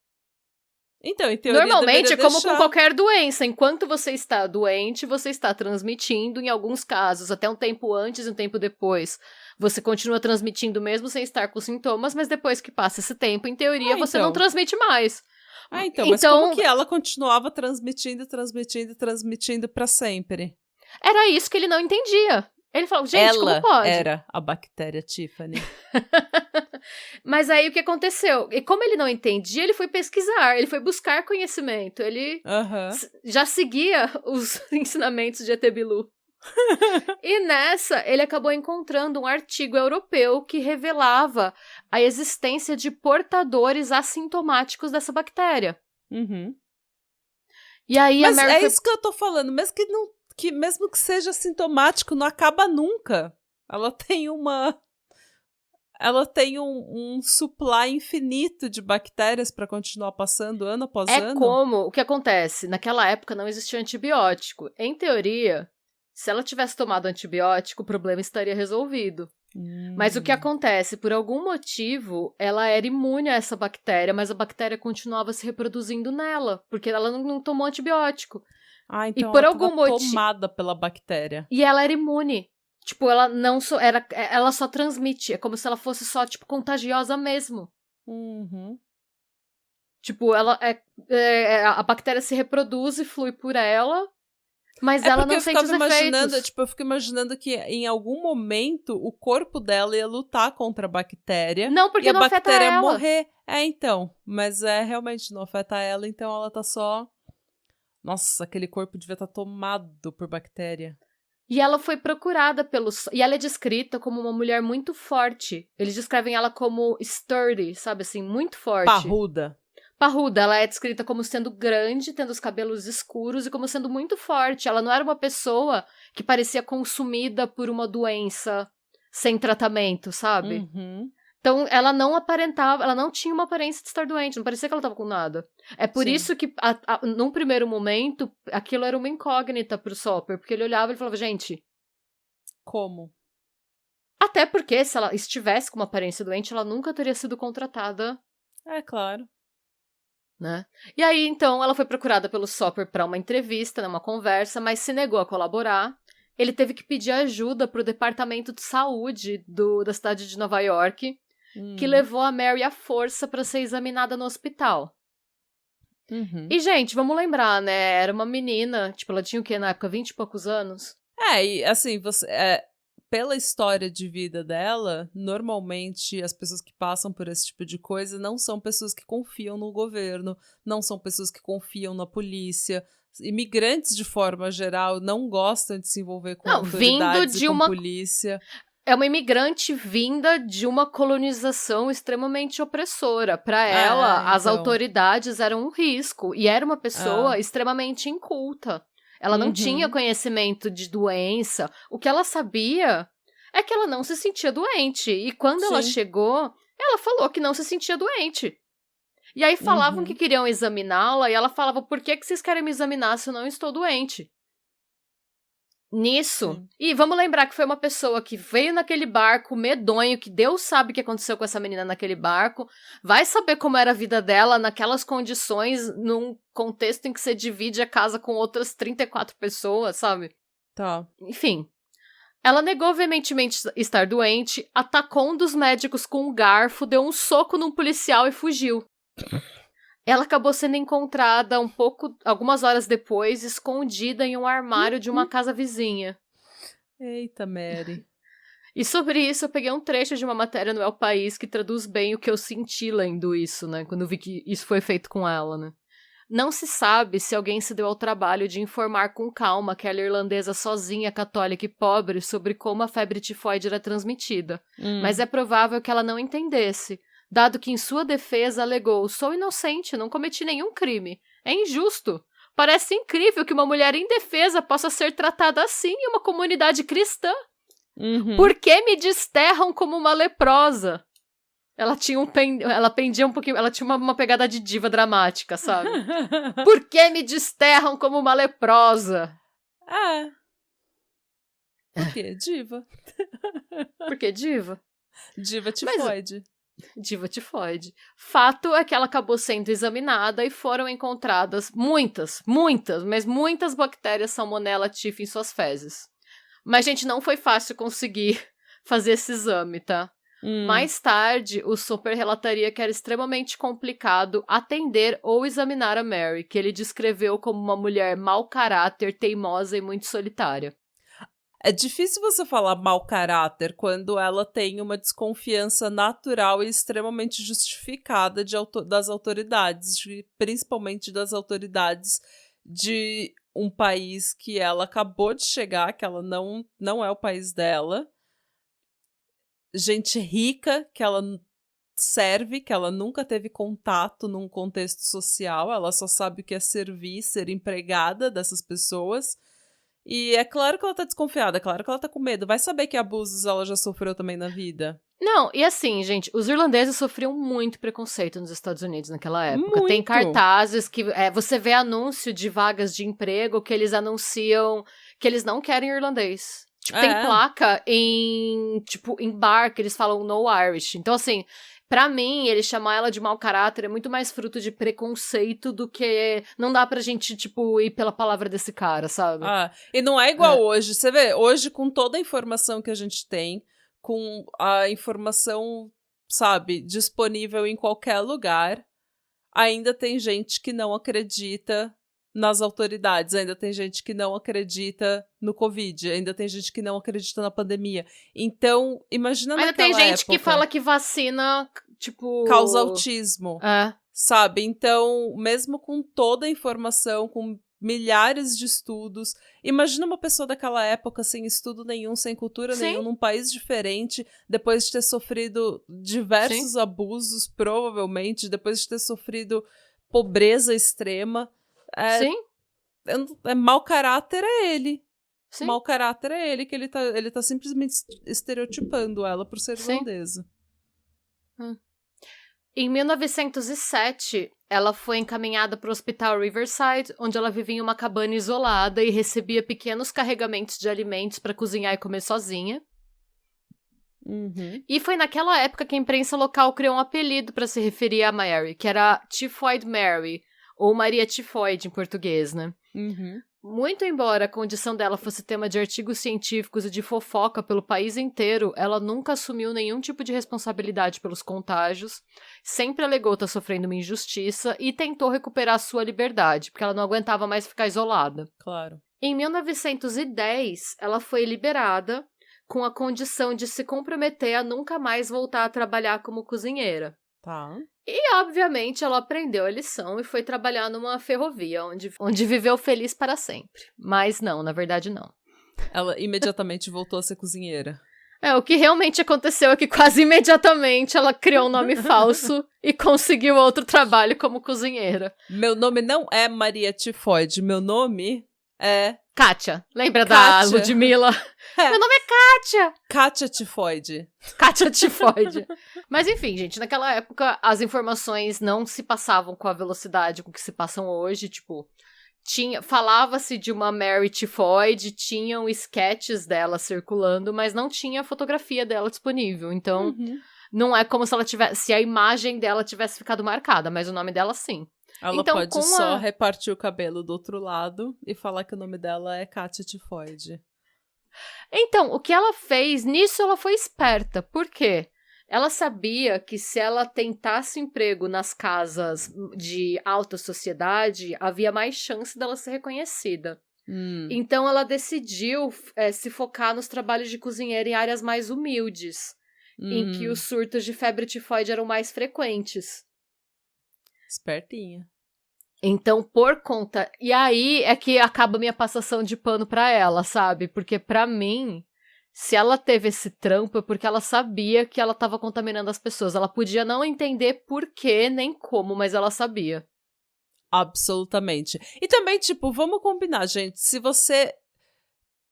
Então, em teoria normalmente é como deixar... com qualquer doença. Enquanto você está doente, você está transmitindo, em alguns casos, até um tempo antes e um tempo depois. Você continua transmitindo mesmo sem estar com sintomas, mas depois que passa esse tempo, em teoria, você não transmite mais. Mas como que ela continuava transmitindo pra sempre? Era isso que ele não entendia. Ele falou, gente, como pode? Ela era a bactéria Tiffany. Mas aí o que aconteceu? E como ele não entendia, ele foi pesquisar, ele foi buscar conhecimento. Ele já seguia os ensinamentos de ET Bilu. E nessa, ele acabou encontrando um artigo europeu que revelava a existência de portadores assintomáticos dessa bactéria. E aí Mas isso que eu tô falando, mesmo que seja sintomático, não acaba nunca. Ela tem um supply infinito de bactérias para continuar passando ano após ano. O que acontece? Naquela época não existia antibiótico. Em teoria, se ela tivesse tomado antibiótico, o problema estaria resolvido. Mas o que acontece? Por algum motivo, ela era imune a essa bactéria, mas a bactéria continuava se reproduzindo nela, porque ela não tomou antibiótico. Então ela estava tomada pela bactéria. E ela era imune. Tipo, ela ela só transmite. É como se ela fosse só, tipo, contagiosa mesmo. Tipo, ela a bactéria se reproduz e flui por ela, mas ela não sente os efeitos. Eu fico imaginando que em algum momento o corpo dela ia lutar contra a bactéria. Não, porque não afeta ela. E a bactéria morrer. Mas realmente não afeta ela, então ela tá só... Nossa, aquele corpo devia estar tomado por bactéria. E ela foi procurada E ela é descrita como uma mulher muito forte. Eles descrevem ela como sturdy, sabe assim, muito forte. Parruda. Ela é descrita como sendo grande, tendo os cabelos escuros e como sendo muito forte. Ela não era uma pessoa que parecia consumida por uma doença sem tratamento, sabe? Então, ela não aparentava, ela não tinha uma aparência de estar doente, não parecia que ela tava com nada. É por isso que, num primeiro momento, aquilo era uma incógnita pro Soper, porque ele olhava e falava, gente... Como? Até porque, se ela estivesse com uma aparência doente, ela nunca teria sido contratada. É, claro. Né? E aí, então, ela foi procurada pelo Soper para uma entrevista, né, uma conversa, mas se negou a colaborar. ele teve que pedir ajuda pro departamento de saúde da cidade de Nova York, que levou a Mary à força pra ser examinada no hospital. E, gente, vamos lembrar, né? Era uma menina, tipo, ela tinha o quê na época? 20 e poucos anos? E assim, pela história de vida dela, normalmente as pessoas que passam por esse tipo de coisa não são pessoas que confiam no governo, não são pessoas que confiam na polícia. Imigrantes, de forma geral, não gostam de se envolver com autoridades e com polícia. É uma imigrante vinda de uma colonização extremamente opressora. Para ela, as autoridades eram um risco. E era uma pessoa extremamente inculta. Ela não tinha conhecimento de doença. O que ela sabia é que ela não se sentia doente. E quando ela chegou, ela falou que não se sentia doente. E aí falavam que queriam examiná-la. E ela falava, por que vocês querem me examinar se eu não estou doente? Nisso. E vamos lembrar que foi uma pessoa que veio naquele barco medonho, que Deus sabe o que aconteceu com essa menina naquele barco, vai saber como era a vida dela naquelas condições, num contexto em que você divide a casa com outras 34 pessoas, sabe? Tá. Enfim. Ela negou veementemente estar doente, atacou um dos médicos com um garfo, deu um soco num policial e fugiu. Ela acabou sendo encontrada algumas horas depois, escondida em um armário de uma casa vizinha. Eita, Mary. E sobre isso, eu peguei um trecho de uma matéria no El País que traduz bem o que eu senti lendo isso, né? Quando eu vi que isso foi feito com ela, né? Não se sabe se alguém se deu ao trabalho de informar com calma aquela irlandesa sozinha, católica e pobre sobre como a febre tifoide era transmitida. Mas é provável que ela não entendesse, dado que em sua defesa alegou, sou inocente, não cometi nenhum crime. É injusto. Parece incrível que uma mulher indefesa possa ser tratada assim em uma comunidade cristã. Por que me desterram como uma leprosa? Ela tinha ela pendia um pouquinho, ela tinha uma pegada de diva dramática, sabe? Por que me desterram como uma leprosa? Por quê? Diva. Por que diva? Diva tifoide. Diva tifoide. Fato é que ela acabou sendo examinada e foram encontradas muitas bactérias Salmonella typhi em suas fezes. Mas, gente, não foi fácil conseguir fazer esse exame, tá? Mais tarde, o Soper relataria que era extremamente complicado atender ou examinar a Mary, que ele descreveu como uma mulher mau caráter, teimosa e muito solitária. É difícil você falar mau caráter quando ela tem uma desconfiança natural e extremamente justificada das autoridades, principalmente das autoridades de um país que ela acabou de chegar, que ela não é o país dela. Gente rica que ela serve, que ela nunca teve contato num contexto social, ela só sabe o que é servir, ser empregada dessas pessoas. E é claro que ela tá desconfiada, é claro que ela tá com medo. Vai saber que abusos ela já sofreu também na vida. Não, e assim, gente, os irlandeses sofriam muito preconceito nos Estados Unidos naquela época. Muito. Tem cartazes que você vê anúncio de vagas de emprego que eles anunciam que eles não querem irlandês. Tipo, tem placa em bar que eles falam no Irish. Então, assim, pra mim, ele chamar ela de mau caráter é muito mais fruto de preconceito do que... Não dá pra gente, ir pela palavra desse cara, sabe? E não é igual hoje. Você vê, hoje, com toda a informação que a gente tem, com a informação, sabe, disponível em qualquer lugar, ainda tem gente que não acredita nas autoridades, ainda tem gente que não acredita no Covid, ainda tem gente que não acredita na pandemia. Então, imagina naquela época... Ainda tem gente que fala que vacina, causa autismo, sabe? Então, mesmo com toda a informação, com milhares de estudos, imagina uma pessoa daquela época sem estudo nenhum, sem cultura nenhuma, num país diferente, depois de ter sofrido diversos abusos, provavelmente, depois de ter sofrido pobreza extrema. Mau caráter é ele. Sim. Mau caráter é ele, que ele tá simplesmente estereotipando ela por ser irlandesa. Em 1907, ela foi encaminhada para o Hospital Riverside, onde ela vivia em uma cabana isolada e recebia pequenos carregamentos de alimentos para cozinhar e comer sozinha. E foi naquela época que a imprensa local criou um apelido para se referir a Mary, que era Typhoid Mary, ou Maria Tifoide em português, né? muito embora a condição dela fosse tema de artigos científicos e de fofoca pelo país inteiro, ela nunca assumiu nenhum tipo de responsabilidade pelos contágios, sempre alegou estar sofrendo uma injustiça e tentou recuperar sua liberdade, porque ela não aguentava mais ficar isolada. Claro. Em 1910, ela foi liberada com a condição de se comprometer a nunca mais voltar a trabalhar como cozinheira. Tá. E, obviamente, ela aprendeu a lição e foi trabalhar numa ferrovia, onde viveu feliz para sempre. Mas não, na verdade não. Ela imediatamente voltou a ser cozinheira. O que realmente aconteceu é que quase imediatamente ela criou um nome falso e conseguiu outro trabalho como cozinheira. Meu nome não é Maria Tifoide, meu nome é... Kátia. Lembra Kátia. da Ludmilla? Meu nome é Kátia. Kátia Tifoide. Kátia Tifoide. Mas enfim, gente, naquela época as informações não se passavam com a velocidade com que se passam hoje, tipo... Falava-se de uma Mary Tifoide, tinham sketches dela circulando, mas não tinha fotografia dela disponível. Então, não é como se a imagem dela tivesse ficado marcada, mas o nome dela sim. Ela então, pode só repartir o cabelo do outro lado e falar que o nome dela é Kátia Tifoide. Então, o que ela fez, nisso ela foi esperta. Por quê? Ela sabia que se ela tentasse emprego nas casas de alta sociedade, havia mais chance dela ser reconhecida. Então, ela decidiu se focar nos trabalhos de cozinheira em áreas mais humildes, em que os surtos de febre tifoide eram mais frequentes. Espertinha. Então, por conta... E aí é que acaba minha passação de pano pra ela, sabe? Porque pra mim... Se ela teve esse trampo é porque ela sabia que ela tava contaminando as pessoas. Ela podia não entender por quê, nem como, mas ela sabia. Absolutamente. E também, tipo, vamos combinar, gente. Se você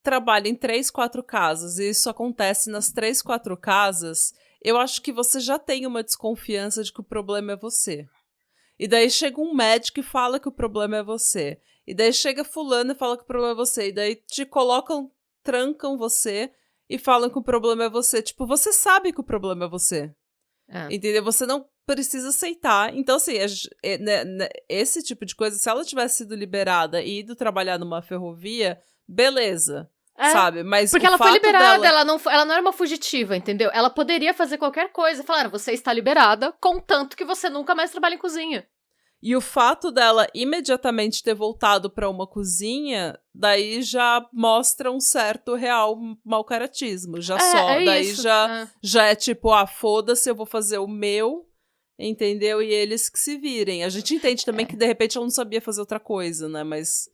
trabalha em 3, 4 casas e isso acontece nas 3, 4 casas, eu acho que você já tem uma desconfiança de que o problema é você. E daí chega um médico e fala que o problema é você. E daí chega fulano e fala que o problema é você. E daí te colocam, trancam você... E falam que o problema é você. Tipo, você sabe que o problema é você. Entendeu? Você não precisa aceitar. Então, assim, esse tipo de coisa, se ela tivesse sido liberada e ido trabalhar numa ferrovia, beleza. Sabe? Mas porque o ela fato foi liberada, dela... ela não era uma fugitiva, entendeu? Ela poderia fazer qualquer coisa. Falaram, você está liberada, contanto que você nunca mais trabalha em cozinha. E o fato dela imediatamente ter voltado para uma cozinha, daí já mostra um certo real mau-caratismo. Daí isso. Já é tipo, foda-se, eu vou fazer o meu, entendeu? E eles que se virem. A gente entende também que de repente ela não sabia fazer outra coisa, né? Mas,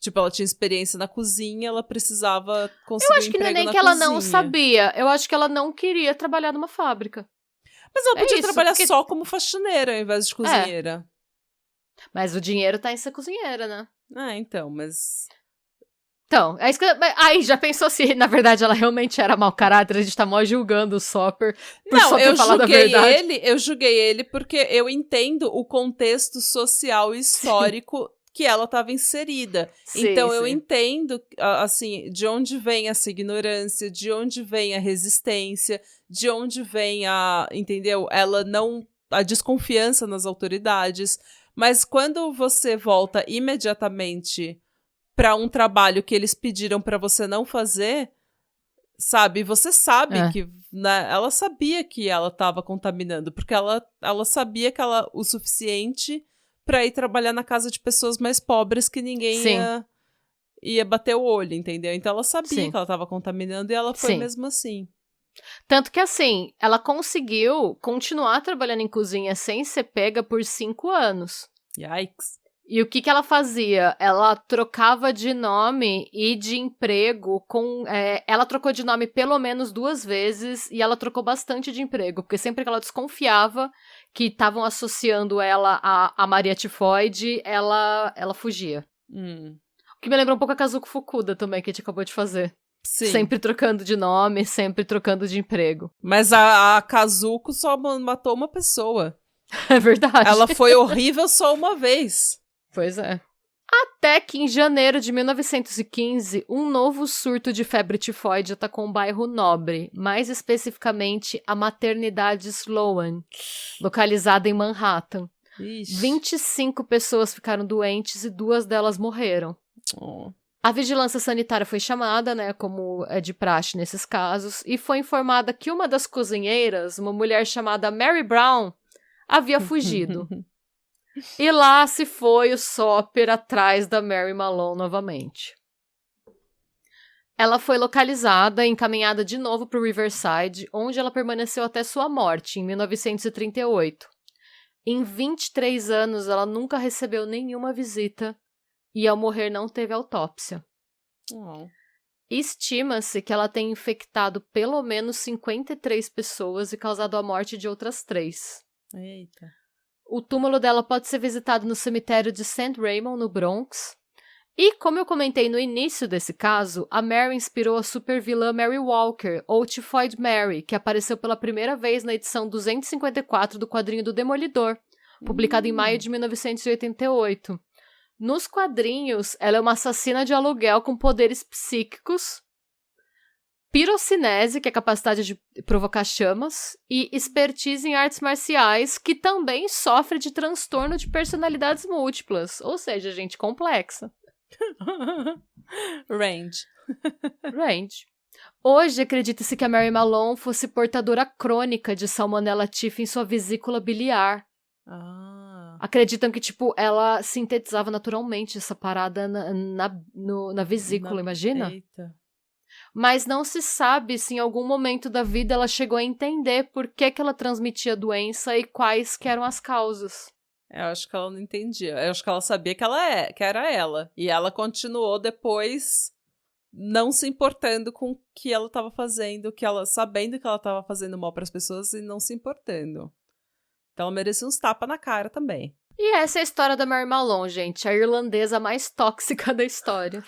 tipo, ela tinha experiência na cozinha, ela precisava conseguir Eu acho que não é nem que ela não sabia, eu acho que ela não queria trabalhar numa fábrica. Mas ela podia trabalhar só como faxineira ao invés de cozinheira. Mas o dinheiro tá em ser cozinheira, né? Então, mas... Então, é isso que... Aí, já pensou se, na verdade, ela realmente era mau caráter? A gente tá mó julgando o Sopper por Sopper falar da verdade. Eu julguei ele porque eu entendo o contexto social e histórico que ela estava inserida. Então, eu entendo, assim, de onde vem essa ignorância, de onde vem a resistência, de onde vem entendeu? A desconfiança nas autoridades... Mas quando você volta imediatamente para um trabalho que eles pediram para você não fazer, sabe? Você sabe que... Né, ela sabia que ela estava contaminando, porque ela sabia que o suficiente para ir trabalhar na casa de pessoas mais pobres que ninguém ia bater o olho, entendeu? Então ela sabia que ela estava contaminando e ela foi mesmo assim. Tanto que, assim, ela conseguiu continuar trabalhando em cozinha sem ser pega por 5 anos. Yikes. E o que ela fazia? Ela trocava de nome e de emprego ela trocou de nome pelo menos 2 vezes e ela trocou bastante de emprego, porque sempre que ela desconfiava que estavam associando ela a Maria Tifoide, ela fugia. O que me lembra um pouco a Kazuko Fukuda também, que a gente acabou de fazer. Sim. Sempre trocando de nome, sempre trocando de emprego. Mas a Kazuko só matou uma pessoa. É verdade. Ela foi horrível só uma vez. Pois é. Até que em janeiro de 1915, um novo surto de febre tifoide atacou um bairro nobre, mais especificamente a maternidade Sloan, localizada em Manhattan. Ixi. 25 pessoas ficaram doentes e 2 delas morreram. Oh. A vigilância sanitária foi chamada, né, como é de praxe nesses casos, e foi informada que uma das cozinheiras, uma mulher chamada Mary Brown, havia fugido. E lá se foi o Soper atrás da Mary Malone novamente. Ela foi localizada e encaminhada de novo para o Riverside, onde ela permaneceu até sua morte, em 1938. Em 23 anos, ela nunca recebeu nenhuma visita e, ao morrer, não teve autópsia. Oh. Estima-se que ela tenha infectado pelo menos 53 pessoas e causado a morte de outras 3. Eita. O túmulo dela pode ser visitado no cemitério de St. Raymond, no Bronx. E, como eu comentei no início desse caso, a Mary inspirou a supervilã Mary Walker, ou Typhoid Mary, que apareceu pela primeira vez na edição 254 do quadrinho do Demolidor, publicado em maio de 1988. Nos quadrinhos, ela é uma assassina de aluguel com poderes psíquicos, pirocinese, que é a capacidade de provocar chamas, e expertise em artes marciais, que também sofre de transtorno de personalidades múltiplas, ou seja, gente complexa. Range. Hoje, acredita-se que a Mary Malone fosse portadora crônica de Salmonella Typhi em sua vesícula biliar. Acreditam que, tipo, ela sintetizava naturalmente essa parada na vesícula, imagina? Eita. Mas não se sabe se em algum momento da vida ela chegou a entender por que ela transmitia a doença e quais que eram as causas. Eu acho que ela não entendia. Eu acho que ela sabia que era ela. E ela continuou depois não se importando com o que ela estava fazendo, sabendo que ela estava fazendo mal para as pessoas e não se importando. Então ela merecia uns tapas na cara também. E essa é a história da Mary Malone, gente. A irlandesa mais tóxica da história.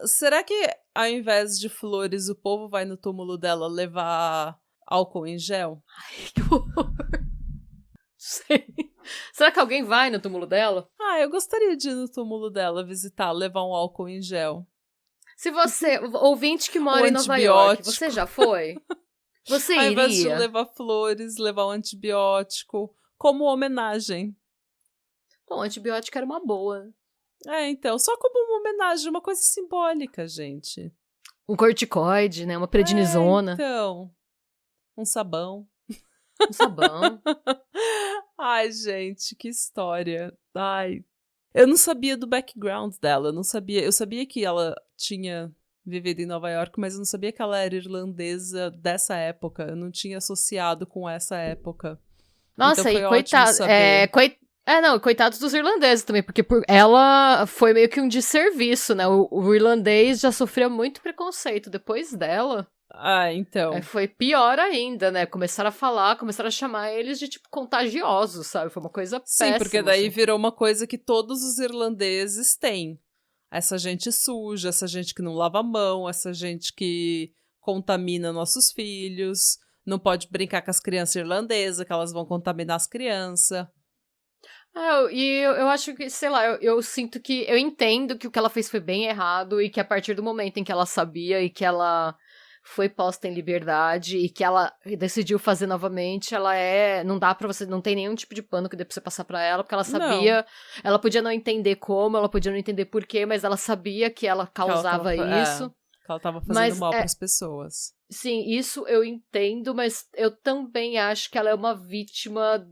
Será que ao invés de flores, o povo vai no túmulo dela levar álcool em gel? Ai, que horror. Sei. Será que alguém vai no túmulo dela? Eu gostaria de ir no túmulo dela visitar, levar um álcool em gel. Se você, ouvinte que mora em Nova York, você já foi? Você iria? Ao invés de levar flores, levar um antibiótico, como homenagem. Bom, antibiótico era uma boa. Então, só como uma homenagem, uma coisa simbólica, gente. Um corticoide, né? Uma prednisona. Então, um sabão. Um sabão. Ai, gente, que história. Ai, eu não sabia do background dela, eu sabia que ela tinha vivido em Nova York, mas eu não sabia que ela era irlandesa dessa época, eu não tinha associado com essa época. Nossa, então e coitados dos irlandeses também, porque ela foi meio que um desserviço, né? O irlandês já sofreu muito preconceito depois dela. Então. Foi pior ainda, né? Começaram a chamar eles de, tipo, contagiosos, sabe? Foi uma coisa péssima. Sim, porque daí virou uma coisa que todos os irlandeses têm. Essa gente suja, essa gente que não lava a mão, essa gente que contamina nossos filhos, não pode brincar com as crianças irlandesas, que elas vão contaminar as crianças. E eu acho que, sei lá, eu sinto que, eu entendo que o que ela fez foi bem errado e que a partir do momento em que ela sabia e que ela foi posta em liberdade e que ela decidiu fazer novamente, não dá pra você, não tem nenhum tipo de pano que dê pra você passar pra ela, porque ela sabia, ela podia não entender como, ela podia não entender porquê, mas ela sabia que ela causava isso. Que ela tava fazendo mal pras pessoas. Sim, isso eu entendo, mas eu também acho que ela é uma vítima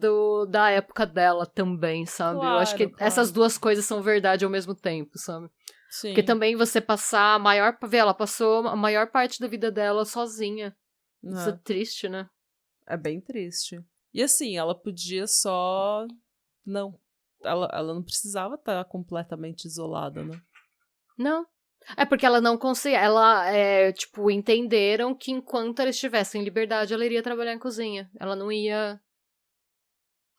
da época dela também, sabe? Claro, eu acho que essas duas coisas são verdade ao mesmo tempo, sabe? Sim. Porque também você passar ela passou a maior parte da vida dela sozinha. Isso é triste, né? É bem triste. E assim, ela podia só... Não. Ela não precisava estar completamente isolada, né? Não. É porque ela não conseguia. Entenderam que enquanto ela estivesse em liberdade, ela iria trabalhar em cozinha. Ela não ia.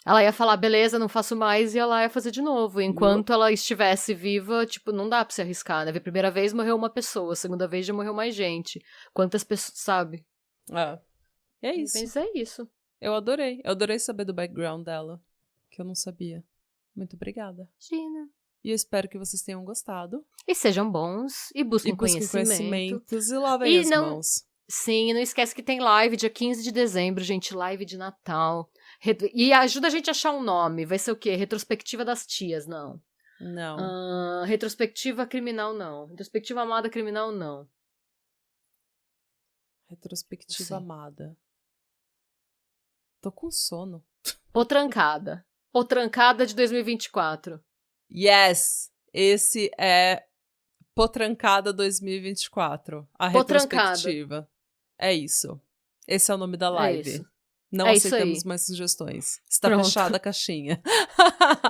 Ela ia falar, beleza, não faço mais, e ela ia fazer de novo. Enquanto ela estivesse viva, não dá pra se arriscar, né? A primeira vez morreu uma pessoa, a segunda vez já morreu mais gente. Quantas pessoas, sabe? É isso. Mas é isso. Eu adorei saber do background dela, que eu não sabia. Muito obrigada. Gina. E eu espero que vocês tenham gostado. E sejam bons, e busquem conhecimentos, e lavem as mãos. Sim, não esquece que tem live dia 15 de dezembro, gente, live de Natal. E ajuda a gente a achar um nome. Vai ser o quê? Retrospectiva das tias, não. Não. Retrospectiva criminal, não. Retrospectiva amada criminal, não. Retrospectiva amada. Tô com sono. Potrancada. Potrancada de 2024. Yes! Esse é Potrancada 2024. A retrospectiva. É isso. Esse é o nome da live. Não aceitamos mais sugestões. Está fechada a caixinha.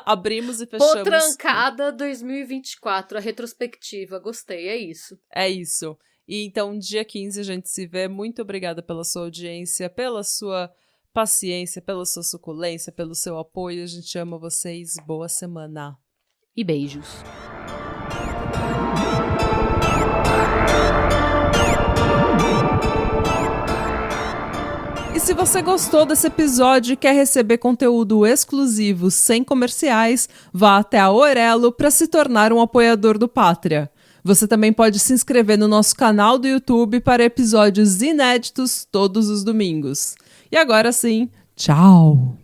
Abrimos e fechamos. Potrancada 2024, a retrospectiva. Gostei, é isso. É isso. E então, dia 15 a gente se vê. Muito obrigada pela sua audiência, pela sua paciência, pela sua suculência, pelo seu apoio. A gente ama vocês. Boa semana. E beijos. E se você gostou desse episódio e quer receber conteúdo exclusivo sem comerciais, vá até a Orelo para se tornar um apoiador do Pátria. Você também pode se inscrever no nosso canal do YouTube para episódios inéditos todos os domingos. E agora sim, tchau!